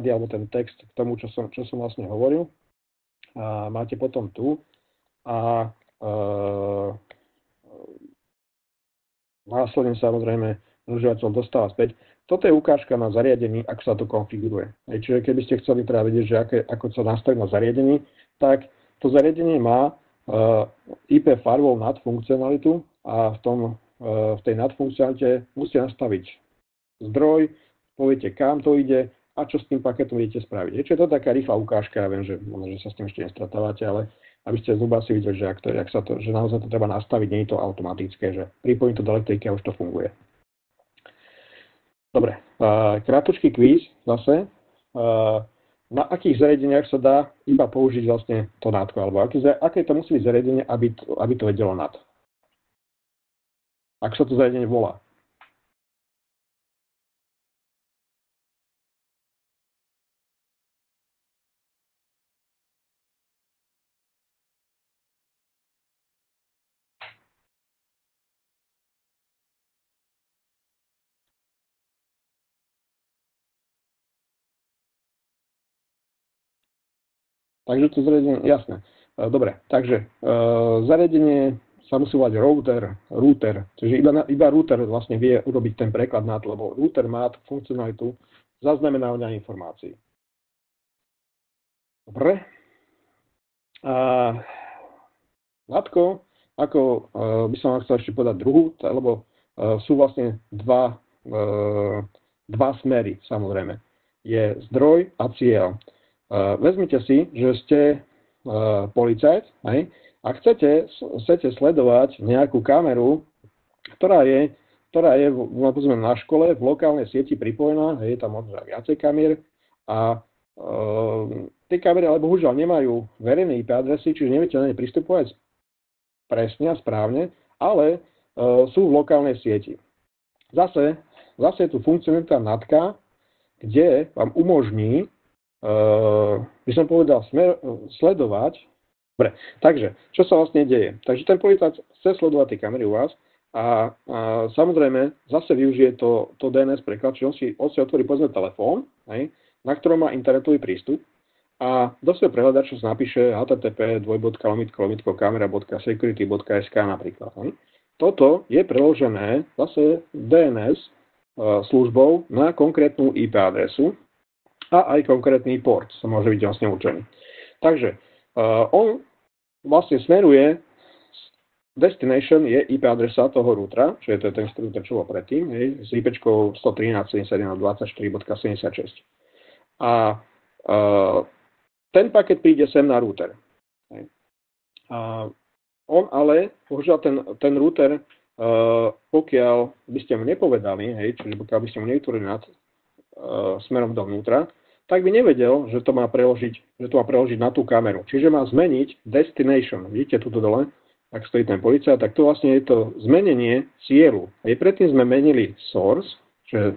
alebo ten text k tomu, čo som vlastne hovoril, máte potom tu a následne samozrejme užívateľ dostáva späť. Toto je ukážka na zariadení, ako sa to konfiguruje. Čiže keby ste chceli teda vedieť, že ako sa nastaví na zariadení, tak to zariadenie má IP firewall nad funkcionalitu a v tej nadfunkcionalite musíte nastaviť zdroj, poviete, kam to ide a čo s tým paketom idete spraviť. Čiže to je taká rýchla ukážka, ja viem, že možno, že sa s tým ešte nestratávate, ale aby ste zhruba si videli, že naozaj to treba nastaviť, nie je to automatické, že pripojím to do elektriky a už to funguje. Dobre, krátučký kvíz zase. Na akých zariadeniach sa dá iba použiť vlastne to NAT, alebo aké to musí byť zariadenie, aby to vedelo NAT? Ako sa to zariadenie volá? Takže to zariadenie, jasné. Dobre, takže zariadenie sa musí volať router, čiže iba router vlastne vie urobiť ten preklad NAT, lebo router má funkcionalitu zaznamenávania informácií. Dobre. NATko, ako by som vám chcel ešte povedať druhú, lebo sú vlastne dva smery, samozrejme. Je zdroj a cieľ. Vezmite si, že ste policajt, hej, a chcete sledovať nejakú kameru, ktorá je na škole v lokálnej sieti pripojená, je tam možno viacej kamier a tie kamery ale bohužiaľ nemajú verejné IP adresy, čiže neviete na ne pristupovať presne a správne, ale sú v lokálnej sieti. Zase je tu funkcionalita NATka, kde vám umožní by som povedal, sledovať. Dobre, takže, čo sa vlastne deje? Takže ten policajt chce sledovať tie kamery u vás a samozrejme zase využije to DNS preklad, čiže on si otvorí povedzme telefón, na ktorom má internetový prístup a do svojho prehľadača napíše http://kamera.security.sk napríklad. Toto je preložené zase DNS službou na konkrétnu IP adresu a aj konkrétny port sa môže byť vlastne určený. Takže on vlastne smeruje, destination je IP adresa toho routera, čiže to je ten router, čo bol predtým, s IP-čkou 113.71.24.76. A ten paket príde sem na router. On ale, bohužiaľ ten router, pokiaľ by ste mu nepovedali, čiže pokiaľ by ste mu nevytvorili nad smerom dovnútra, tak by nevedel, že to má preložiť na tú kameru. Čiže má zmeniť destination. Vidíte tuto dole, ak stojí ten policajt, tak to vlastne je to zmenenie cieľu. Aj predtým sme menili source, že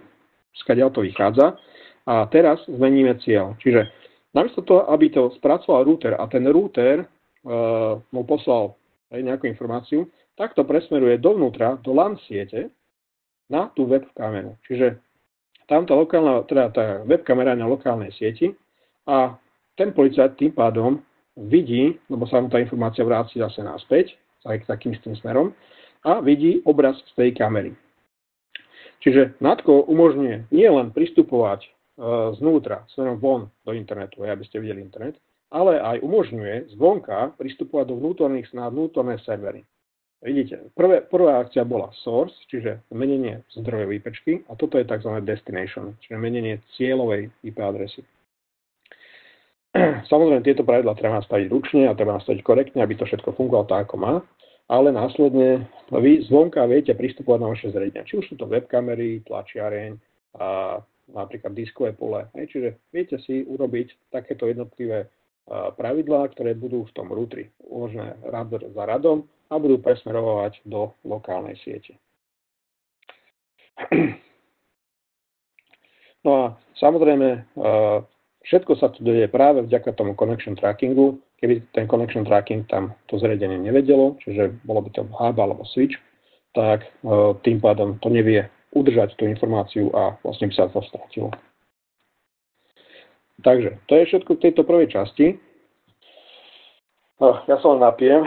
skadiaľ to vychádza, a teraz zmeníme cieľ. Čiže namiesto toho, aby to spracoval router a ten router mu poslal nejakú informáciu, tak to presmeruje dovnútra, do LAN siete, na tú web kameru. Čiže tam tá webkamera na lokálnej sieti a ten policajt tým pádom vidí, lebo sa mu tá informácia vráti zase naspäť, aj takým istým smerom, a vidí obraz z tej kamery. Čiže NATko umožňuje nie len pristupovať znútra, smerom von do internetu, aby ste videli internet, ale aj umožňuje zvonka pristupovať na vnútorné servery. Vidíte, prvá akcia bola source, čiže menenie zdrojovej IPčky a toto je tzv. Destination, čiže menenie cieľovej IP adresy. Samozrejme, tieto pravidlá treba nastaviť ručne a treba nastaviť korektne, aby to všetko fungovalo tak, ako má, ale následne vy zvonka viete pristupovať na vaše zariadenia. Či už sú to webkamery, tlačiareň a napríklad diskové pole. Čiže viete si urobiť takéto jednotlivé pravidlá, ktoré budú v tom routeri uložené rad za radom a budú presmerovať do lokálnej siete. No a samozrejme, všetko sa tu deje práve vďaka tomu connection trackingu. Keby ten connection tracking tam to zariadenie nevedelo, čiže bolo by to hub alebo switch, tak tým pádom to nevie udržať tú informáciu a vlastne by sa to stratilo. Takže to je všetko k tejto prvej časti. Ja sa len napijem.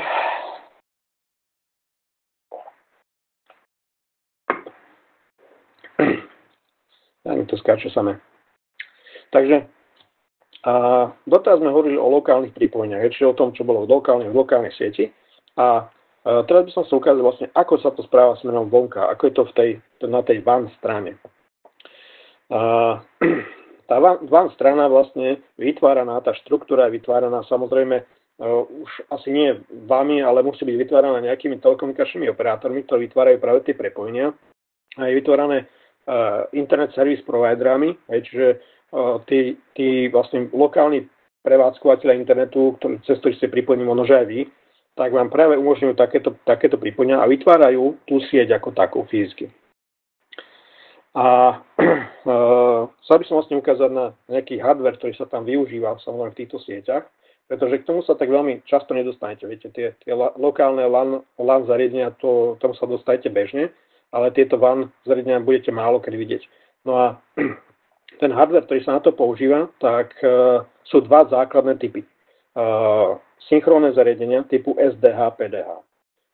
skáče samé. Takže doteraz sme hovorili o lokálnych pripojeniach, čiže o tom, čo bolo v lokálnej sieti. A teraz by som sa ukázal vlastne, ako sa to správa smerom vonka, ako je to na tej WAN strane. Tá WAN strana vlastne vytváraná, tá štruktúra je vytváraná samozrejme už asi nie vami, ale musí byť vytváraná nejakými telekomunikačnými operátormi, ktorí vytvárajú práve tie prepojenia. A je vytvárané internet service providerami, čiže tí vlastne lokálni prevádzkovateľe internetu, cez ktorých ste pripojení možno aj vy, tak vám práve umožňujú takéto pripojenia a vytvárajú tú sieť ako takú fyzicky. A chcel by som vlastne ukázať na nejaký hardware, ktorý sa tam využíva samozrejme v týchto sieťach, pretože k tomu sa tak veľmi často nedostanete. Viete, tie lokálne LAN zariadenia, tomu sa dostanete bežne, ale tieto WAN zariadenia budete málo kedy vidieť. No a ten hardware, ktorý sa na to používa, tak sú dva základné typy. Synchrónne zariadenia typu SDH, PDH.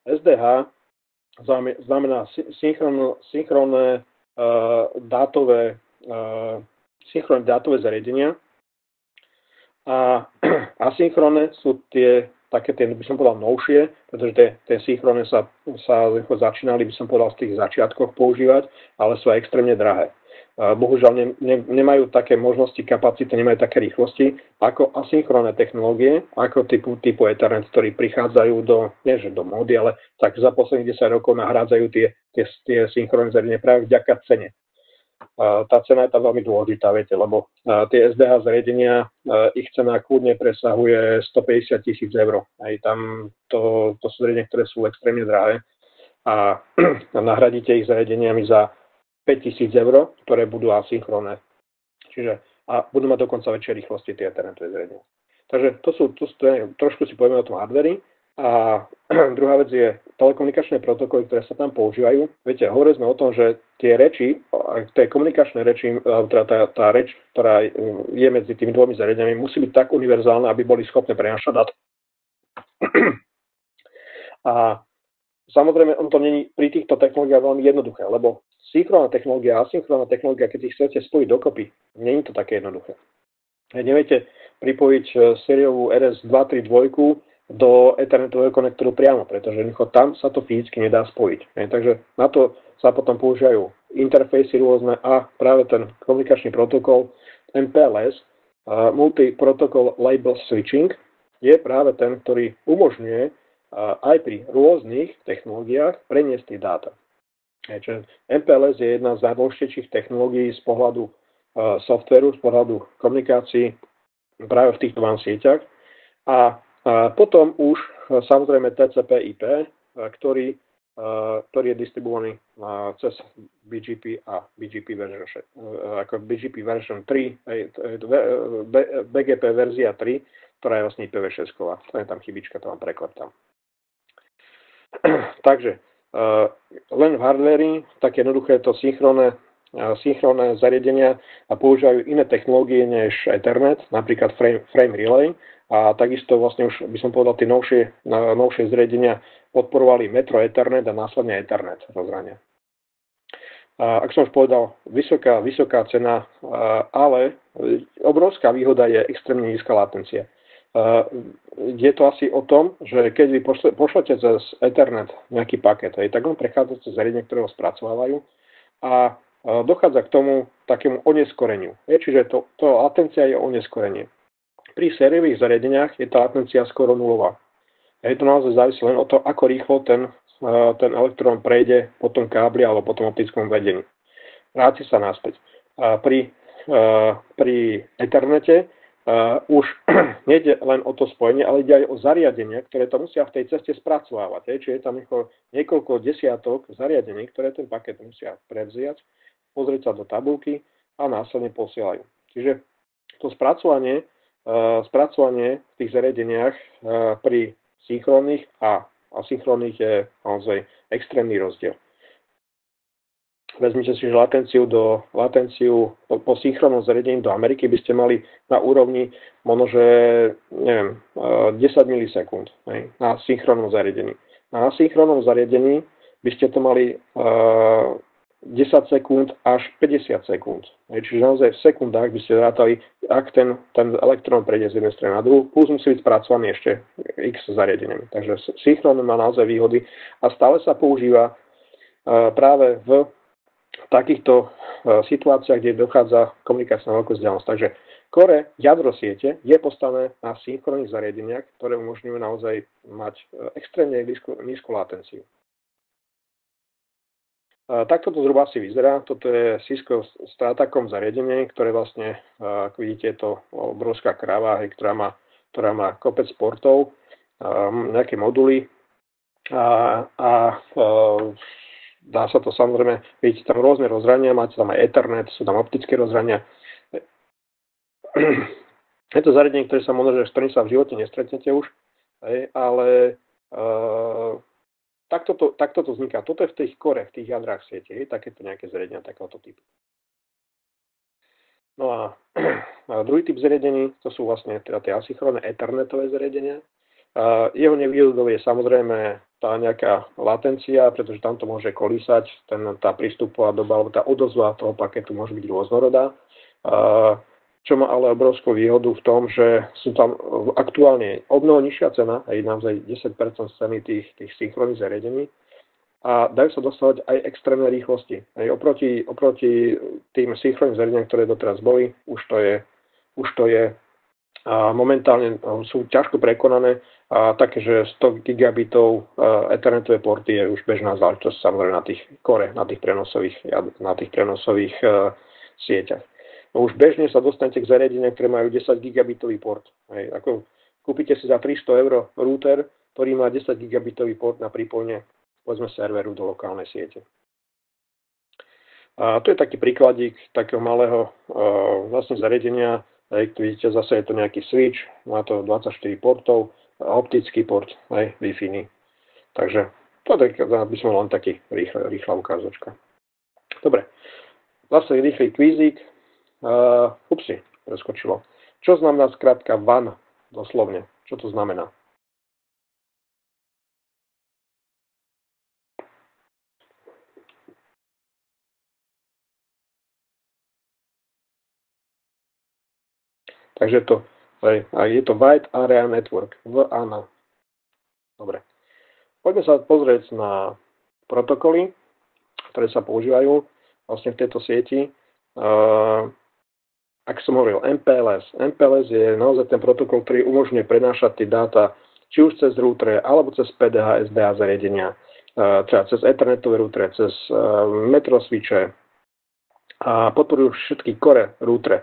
SDH znamená synchrónne dátové zariadenia a asynchrónne sú tie by som povedal, novšie, pretože tie synchrónne sa začínali, by som povedal, z tých začiatkoch používať, ale sú aj extrémne drahé. Bohužiaľ nemajú také možnosti, kapacity, nemajú také rýchlosti ako asynchrónne technológie, ako typu Ethernet, ktorí prichádzajú nie do módy, ale tak za posledných 10 rokov nahrádzajú tie synchrónne zariadenia práve vďaka cene. Tá cena je tam veľmi dôležitá, viete, lebo tie SDH zariadenia, ich cena kľudne presahuje 150 000 eur. Aj tam to sú zariadenia, ktoré sú extrémne drahé a nahradíte ich zariadeniami za 5 000 eur, ktoré budú asynchrónne. A budú mať dokonca väčšie rýchlosti tie internetové zariadenia. Takže trošku si povieme o tom hardveri. A druhá vec je telekomunikačné protokoly, ktoré sa tam používajú. Viete, hovorili sme o tom, že tie reči, tie komunikačné reči, tá reč, ktorá je medzi tými dvomi zariadeniami, musí byť tak univerzálna, aby boli schopné prenášať dát. A samozrejme, to není pri týchto technológiách veľmi jednoduché, lebo synchrónna technológia a asynchrónna technológia, keď ich chcete spojiť dokopy, není to také jednoduché. Neviete pripojiť sériovú RS-232 do ethernetového konektoru priamo, pretože tam sa to fyzicky nedá spojiť. Takže na to sa potom používajú interfejsy rôzne a práve ten komunikačný protokol MPLS, Multi-Protocol Label Switching, je práve ten, ktorý umožňuje aj pri rôznych technológiách preniesť tie dáta. Čiže MPLS je jedna z najdôležitejších technológií z pohľadu softvéru, z pohľadu komunikácií práve v týchto WAN sieťach. A potom už samozrejme TCP/IP, ktorý je distribuovaný cez BGP a BGP version 3, BGP verzia 3, ktorá je vlastne IPv6. To je tam chybička, to vám prekladám. Takže len v hardveri, tak jednoduché to synchrónne zariadenia a používajú iné technológie než Ethernet, napríklad frame relay. A takisto vlastne už by som povedal, tie novšie zariadenia podporovali Metro Ethernet a následne Ethernet rozhrania. Ako som už povedal, vysoká cena, ale obrovská výhoda je extrémne nízka latencia. Je to asi o tom, že keď vy pošlete cez Ethernet nejaký paket, tak on prechádza cez zariadenie, ktoré ho spracovávajú a dochádza k tomu takému oneskoreniu. Čiže to latencia je oneskorenie. Pri sériových zariadeniach je tá latencia skoro nulová. Je to naozaj závisí len od toho, ako rýchlo ten elektrón prejde po tom kábli alebo po tom optickom vedení. Vráti sa naspäť. Pri Ethernete už nejde len o to spojenie, ale ide aj o zariadenia, ktoré to musia v tej ceste spracovávať. Čiže je tam niekoľko desiatok zariadení, ktoré ten paket musia prevziať, pozrieť sa do tabulky a následne posielajú. Čiže to spracovanie v tých zariadeniach pri synchrónnych a asynchrónnych je naozaj extrémny rozdiel. Vezmite si, že latenciu po synchrónnom zariadení do Ameriky by ste mali na úrovni možno, že 10 milisekúnd na synchrónnom zariadení. Na asynchrónnom zariadení by ste to mali 10 sekúnd až 50 sekúnd. Čiže naozaj v sekundách by ste rátali, ak ten elektrón prejde z jednej strany na druhú, plus musí byť spracovaný ešte x zariadeniami. Takže synchrón má naozaj výhody a stále sa používa práve v takýchto situáciách, kde dochádza komunikácia na veľkú vzdialenosť. Takže core jadro siete je postavené na synchronných zariadeniach, ktoré umožňujú naozaj mať extrémne nízku latenciu. Takto to zhruba si vyzerá. Toto je Cisco Stratacom zariadenie, ktoré vlastne, ako vidíte, je to obrovská kráva, ktorá má kopec portov, nejaké moduly a dá sa to samozrejme, vidíte tam rôzne rozhrania, máte tam aj Ethernet, sú tam optické rozhrania. Je to zariadenie, ktoré sa možno, že s ktorým sa v živote nestretnete už, ale takto to vzniká. Toto je v tých core, v tých jadrách siete, takéto nejaké zariadenia takéhoto typu. No a druhý typ zariadení, to sú vlastne teda tie asynchrónne ethernetové zariadenia. Jeho nevýhodou je samozrejme tá nejaká latencia, pretože tam to môže kolísať, tá prístupová doba, alebo tá odozva toho paketu môže byť rôznorodá. Čo má ale obrovskú výhodu v tom, že sú tam aktuálne obnovo nižšia cena, aj naozaj 10% z ceny tých synchronných zariadení a dajú sa dostávať aj extrémne rýchlosti. Aj oproti tým synchronným zariadeniam, ktoré doteraz boli, už to je momentálne sú ťažko prekonané a také, že 100 gigabitov ethernetové porty je už bežná záležitosť samozrejme na tých core, na tých prenosových sieťach. Už bežne sa dostanete k zariadeniam, ktoré majú 10 gigabitový port. Ako kúpite si za 300 € router, ktorý má 10 gigabitový port na pripojenie, povedzme, serveru do lokálnej siete. A to je taký príkladík takého malého vlastne zariadenia. Vidíte, zase je to nejaký switch, má to 24 portov, optický port, Wi-Fi. Takže to by som len taký rýchla ukázočka. Dobre, zase rýchly kvízik. Preskočilo. Čo znamená skrátka WAN doslovne? Čo to znamená? Takže je to Wide Area Network, WAN. Dobre. Poďme sa pozrieť na protokoly, ktoré sa používajú vlastne v tejto sieti. Ak som hovoril MPLS. MPLS je naozaj ten protokol, ktorý umožňuje prenášať tie dáta či už cez routere, alebo cez PDH, SDA zariadenia, teda cez Ethernetové routere, cez metro switche a podporujú všetky core routere.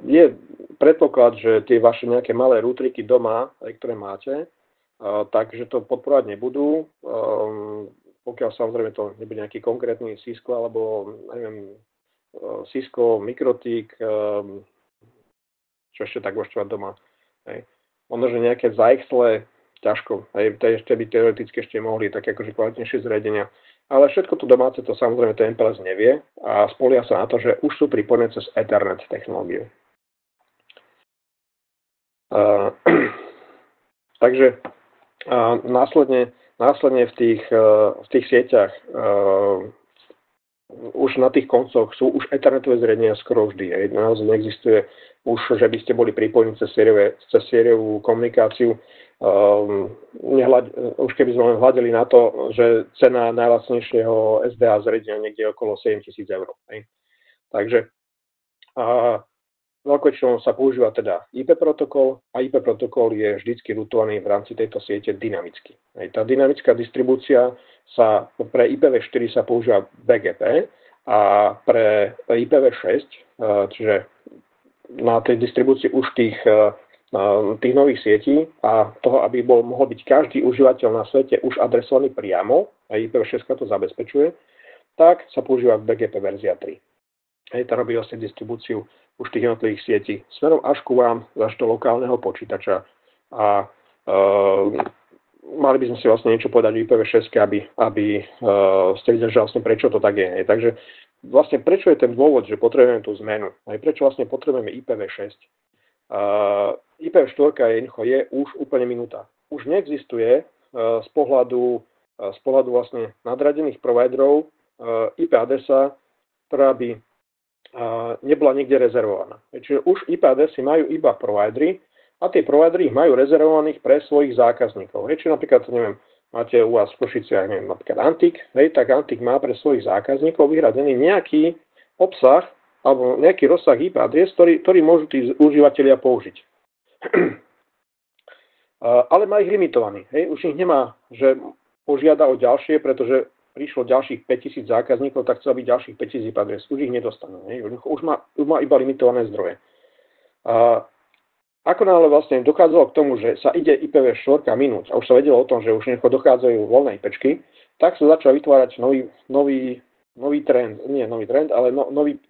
Je predpoklad, že tie vaše nejaké malé routeriky doma, ktoré máte, takže to podporovať nebudú, pokiaľ samozrejme to nebude nejaký konkrétny Cisco alebo neviem, Cisco, Mikrotik, čo ešte tak môžete mať doma. Možno, že nejaké zaexle, ťažko. Ešte by teoreticky ešte mohli také akože kvalitnejšie zariadenia. Ale všetko to domáce to samozrejme ten MPLS nevie a spolia sa na to, že už sú pripojené cez Ethernet technológiu. Takže následne v tých sieťach už na tých koncoch sú už ethernetové zariadenia skoro vždy. Naozaj neexistuje už, že by ste boli pripojení cez sériovú komunikáciu. Už keby sme len hľadeli na to, že cena najlacnejšieho SDA zariadenia niekde okolo 7 000 €. Takže veľkoväčšinou sa používa teda IP protokol a IP protokol je vždycky rutovaný v rámci tejto siete dynamicky. Tá dynamická distribúcia sa pre IPv4 sa používa BGP a pre IPv6, čiže na tej distribúcii už tých nových sietí a toho, aby mohol byť každý užívateľ na svete už adresovaný priamo, a IPv6 to zabezpečuje, tak sa používa BGP verzia 3. Tá robí vlastne distribúciu už tých jednotlivých sietí smerom až ku vám, až do lokálneho počítača. A mali by sme si vlastne niečo povedať o IPv6, aby ste videli, že vlastne prečo to tak je. Takže vlastne prečo je ten dôvod, že potrebujeme tú zmenu? Aj prečo vlastne potrebujeme IPv6? IPv4 je už úplne minúta. Už neexistuje z pohľadu vlastne nadradených providerov IP adresa, ktorá by nebola niekde rezervovaná. Čiže už IP adresy majú iba providery a tie providery ich majú rezervovaných pre svojich zákazníkov. Čiže napríklad, neviem, máte u vás v Košiciach, neviem, napríklad Antik, tak Antik má pre svojich zákazníkov vyhradený nejaký obsah alebo nejaký rozsah IP adres, ktorý môžu tí užívateľia použiť. Ale má ich limitovaný. Už ich nemá, že požiada o ďalšie, pretože prišlo ďalších 5000 zákazníkov, tak chce byť ďalších 5000 IP adres. Už ich nedostanú. Už má iba limitované zdroje. Ako náhle vlastne dochádzalo k tomu, že sa ide IPv4 minúť a už sa vedelo o tom, že už dochádzajú voľné IPčky, tak sa začal vytvárať nový trend, nie nový trend, ale nový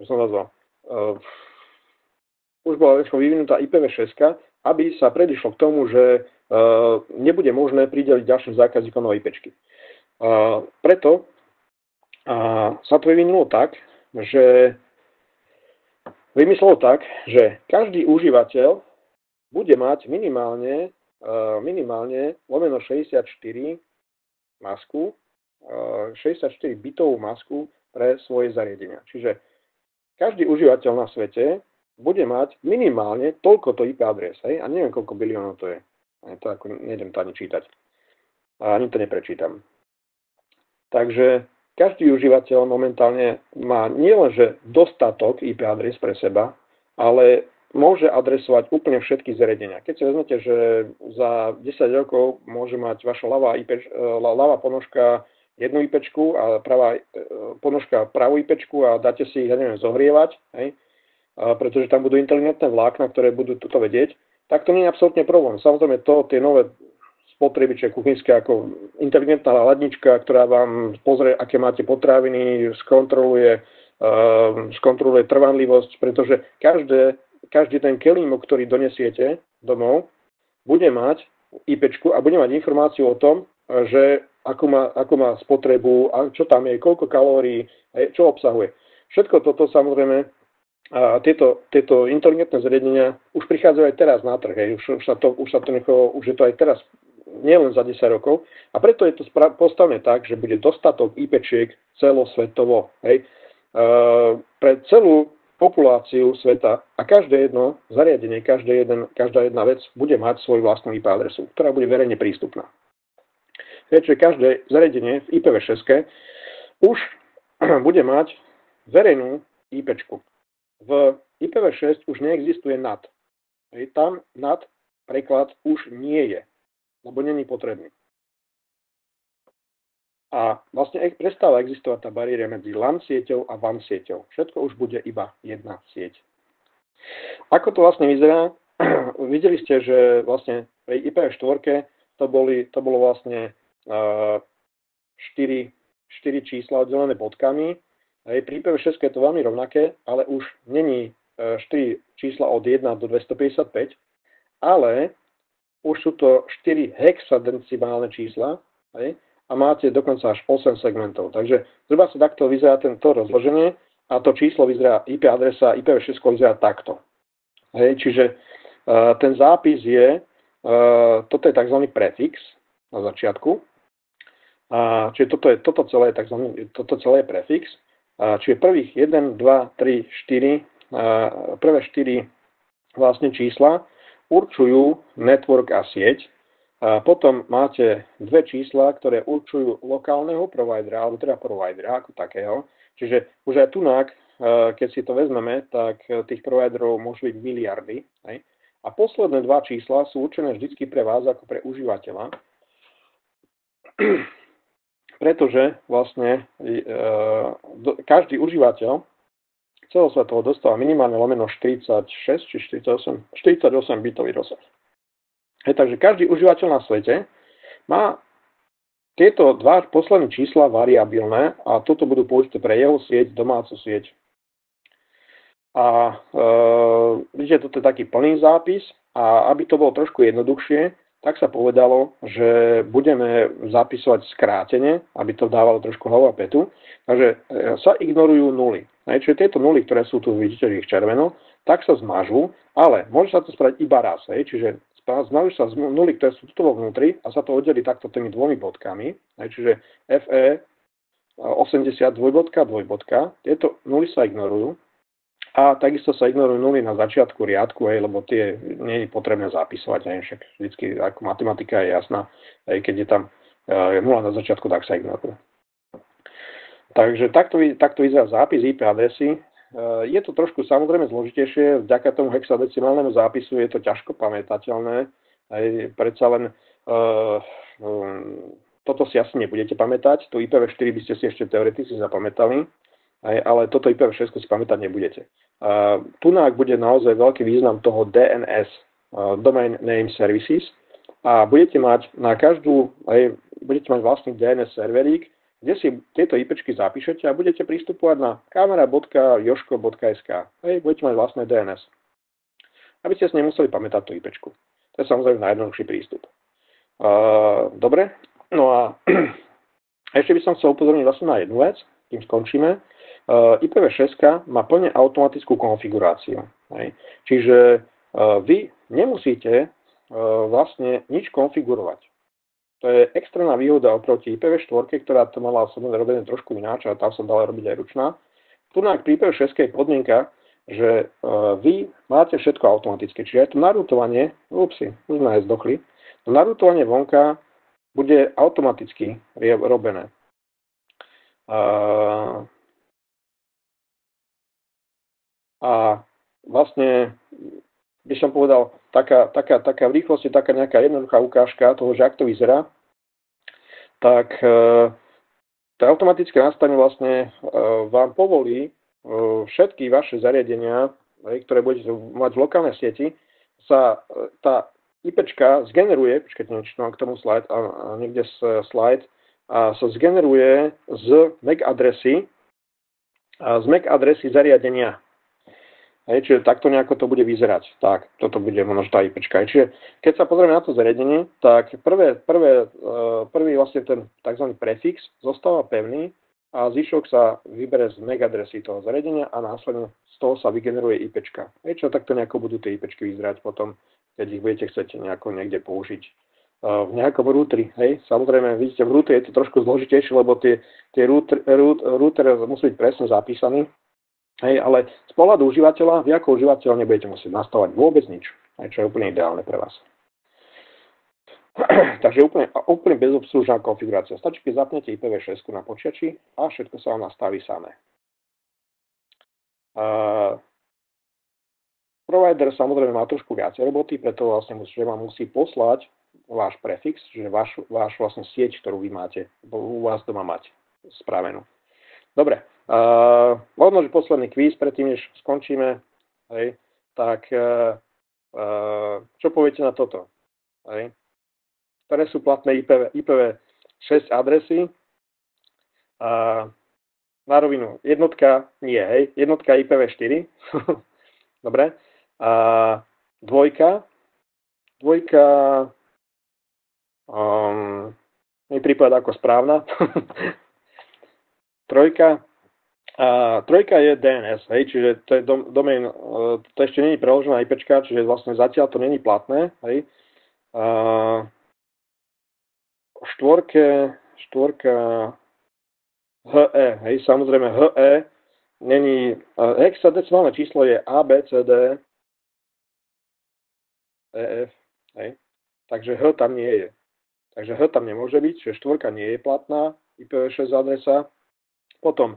som nazval, už bola vyvinutá IPv6, aby sa predišlo k tomu, že nebude možné prideliť ďalším zákazníkom nové IPčky. Preto sa to vyvinulo tak, že každý užívateľ bude mať minimálne lomeno 64 masku, 64 bitovú masku pre svoje zariadenia. Čiže každý užívateľ na svete bude mať minimálne toľkoto IP adres, a neviem, koľko biliónov to je. To ako nejdem to ani čítať. A ani to neprečítam. Takže každý užívateľ momentálne má nielenže dostatok IP adres pre seba, ale môže adresovať úplne všetky zariadenia. Keď si vezmete, že za 10 rokov môže mať vaša ľavá ponožka jednu IPčku a pravá ponožka pravú IPčku a dáte si ich, zohrievať, pretože tam budú inteligentné vlákna, ktoré budú toto vedieť, tak to nie je absolútne problém. Samozrejme tie nové spotrebiče kuchynské ako inteligentná ladnička, ktorá vám pozrie, aké máte potraviny, skontroluje trvanlivosť, pretože každý ten kelímok, ktorý donesiete domov, bude mať IPčku a bude mať informáciu o tom, že akú má spotrebu, čo tam je, koľko kalórií, čo obsahuje. Všetko toto samozrejme, tieto inteligentné zariadenia už prichádzajú aj teraz na trh. Už je to aj teraz nielen za 10 rokov. A preto je to postavené tak, že bude dostatok IPčiek celosvetovo. Pre celú populáciu sveta a každé jedno zariadenie, každá jedna vec bude mať svoju vlastnú IP adresu, ktorá bude verejne prístupná. Čiže každé zariadenie v IPv6 už bude mať verejnú IPčku. V IPv6 už neexistuje NAT. Tam NAT preklad už nie je, lebo není potrebný. A vlastne prestáva existovať tá bariéra medzi LAN sieťou a WAN sieťou. Všetko už bude iba jedna sieť. Ako to vlastne vyzerá? Videli ste, že vlastne pri IPv4 to bolo vlastne 4 čísla oddelené bodkami. Pri IPv6 je to veľmi rovnaké, ale už není 4 čísla od 1 do 255, ale už sú to 4 hexadecimálne čísla a máte dokonca až 8 segmentov. Takže zhruba sa takto vyzerá tento rozloženie a to číslo vyzerá, IP adresa IPv6 vyzerá takto. Čiže ten zápis je, toto je tzv. Prefix na začiatku. Čiže toto celé je prefix. Čiže prvých 1, 2, 3, 4, prvé 4 vlastne čísla určujú network a sieť. Potom máte dve čísla, ktoré určujú lokálneho providera, alebo teda providera ako takého. Čiže už aj tunak, keď si to vezmeme, tak tých providerov môžu byť miliardy. A posledné dva čísla sú určené vždy pre vás ako pre užívateľa. Pretože vlastne každý užívateľ celosvetovo dostáva minimálne lomeno 46 či 48 bitový rozsah. Takže každý užívateľ na svete má tieto dva posledné čísla variabilné a toto budú použité pre jeho sieť, domácu sieť. A vidíte, toto je taký plný zápis a aby to bolo trošku jednoduchšie, tak sa povedalo, že budeme zapisovať skrátene, aby to dávalo trošku hlavu a petu. Takže sa ignorujú nuly. Čiže tieto nuly, ktoré sú tu, vidíte, ich červeno, tak sa zmažú, ale môže sa to spraviť iba raz. Čiže znajú sa z nuly, ktoré sú tuto vo vnútri a sa to oddeli takto tými dvomi bodkami. Čiže FE 80 dvojbodka, dvojbodka. Tieto nuly sa ignorujú. A takisto sa ignorujú nuly na začiatku riadku, lebo tie nie je potrebné zapisovať. Však vždycky ako matematika je jasná, keď je tam nula na začiatku, tak sa ignoruje. Takže takto vyzerá zápis IP adresy. Je to trošku samozrejme zložitejšie, vďaka tomu hexadecimálnemu zápisu je to ťažko pamätateľné. Predsa len toto si asi nebudete pamätať, tu IPv4 by ste si ešte teoreticky zapamätali, ale toto IPv6 si pamätať nebudete. Tunák bude naozaj veľký význam toho DNS, Domain Name Services, a budete mať na budete mať vlastný DNS serverík, kde si tieto IPčky zapíšete a budete pristupovať na kamera.joško.sk. Budete mať vlastné DNS. Aby ste si nemuseli pamätať tú IPčku. To je samozrejme najjednoduchší prístup. Dobre, no a ešte by som chcel upozorniť vlastne na jednu vec, tým skončíme. IPv6 má plne automatickú konfiguráciu. Čiže vy nemusíte vlastne nič konfigurovať. To je extrémna výhoda oproti IPv4, ktorá to mala samozrejme robené trošku ináč, a tam sa dala robiť aj ručná. Tu na IPv6 je podmienka, že vy máte všetko automatické. Čiže aj to narutovanie, už sme aj zdochli, to narutovanie vonka bude automaticky robené. A vlastne by som povedal, taká v rýchlosti, taká nejaká jednoduchá ukážka toho, že ak to vyzerá, tak to automatické nastavenie vlastne vám povolí všetky vaše zariadenia, ktoré budete mať v lokálnej sieti, sa tá IPčka zgeneruje, počkajte, nečítam k tomu slide, a niekde slide, a sa zgeneruje z MAC adresy zariadenia. Čiže takto nejako to bude vyzerať. Tak, toto bude možno tá IPčka. Čiže keď sa pozrieme na to zariadenie, tak prvý vlastne ten tzv. Prefix zostáva pevný a zvyšok sa vybere z MAC adresy toho zariadenia a následne z toho sa vygeneruje IPčka. Čiže takto nejako budú tie IPčky vyzerať potom, keď ich budete chcieť nejako niekde použiť v nejakom routeri. Samozrejme, vidíte, v routeri je to trošku zložitejšie, lebo tie router musí byť presne zapísaný. Ale z pohľadu užívateľa, vy ako užívateľ nebudete musieť nastavovať vôbec nič, čo je úplne ideálne pre vás. Takže úplne bezobslužná konfigurácia. Stačí, keď zapnete IPv6 na počítači a všetko sa vám nastaví samé. Provider samozrejme má trošku viacej roboty, preto vlastne vám musí poslať váš prefix, čiže váš vlastne sieť, ktorú vy máte, u vás doma mať spravenú. Dobre, možno, že posledný kvíz, predtým, než skončíme, tak čo poviete na toto? Ktoré sú platné IPv6 adresy? Na rovinu, jednotka nie, jednotka IPv4, dobre, dvojka mi prípada ako správna, Trojka je DNS, čiže to je domain, to ešte nie je preložená IPčka, čiže vlastne zatiaľ to nie je platné. Štvorka HE, samozrejme HE není, hexadecimálne číslo je ABCD EF, takže H tam nie je. Takže H tam nemôže byť, čiže štvorka nie je platná IPv6 adresa. Potom,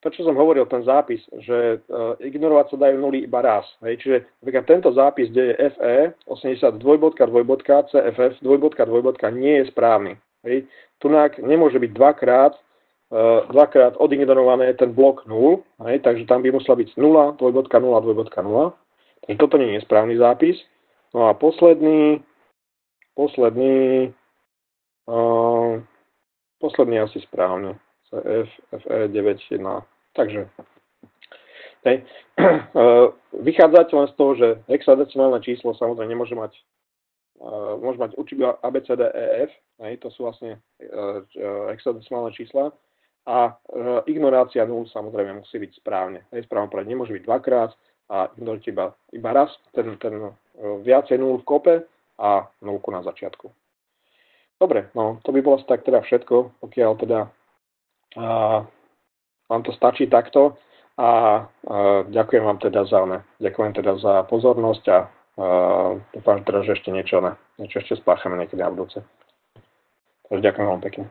to, čo som hovoril, ten zápis, že ignorovať sa dajú nuly iba raz. Čiže tento zápis, kde je FE 80 dvojbodka, CFF dvojbodka, nie je správny. Tunák nemôže byť dvakrát odignorované ten blok 0, takže tam by musela byť 0, dvojbodka, 0, dvojbodka, 0. Takže toto nie je správny zápis. No a posledný asi správne. FE91. Takže vychádzate len z toho, že hexadecimálne číslo samozrejme môže mať určite ABCDEF, to sú vlastne hexadecimálne čísla, a ignorácia 0 samozrejme musí byť správne. Správne poradie nemôže byť dvakrát a ignorujete iba raz, ten viacej 0 v kope a 0 na začiatku. Dobre, no to by bolo tak teda všetko, pokiaľ teda vám to stačí takto a ďakujem vám teda za pozornosť a dúfam teda, že ešte niečo ešte spáchame niekedy na budúce. Takže ďakujem vám pekne.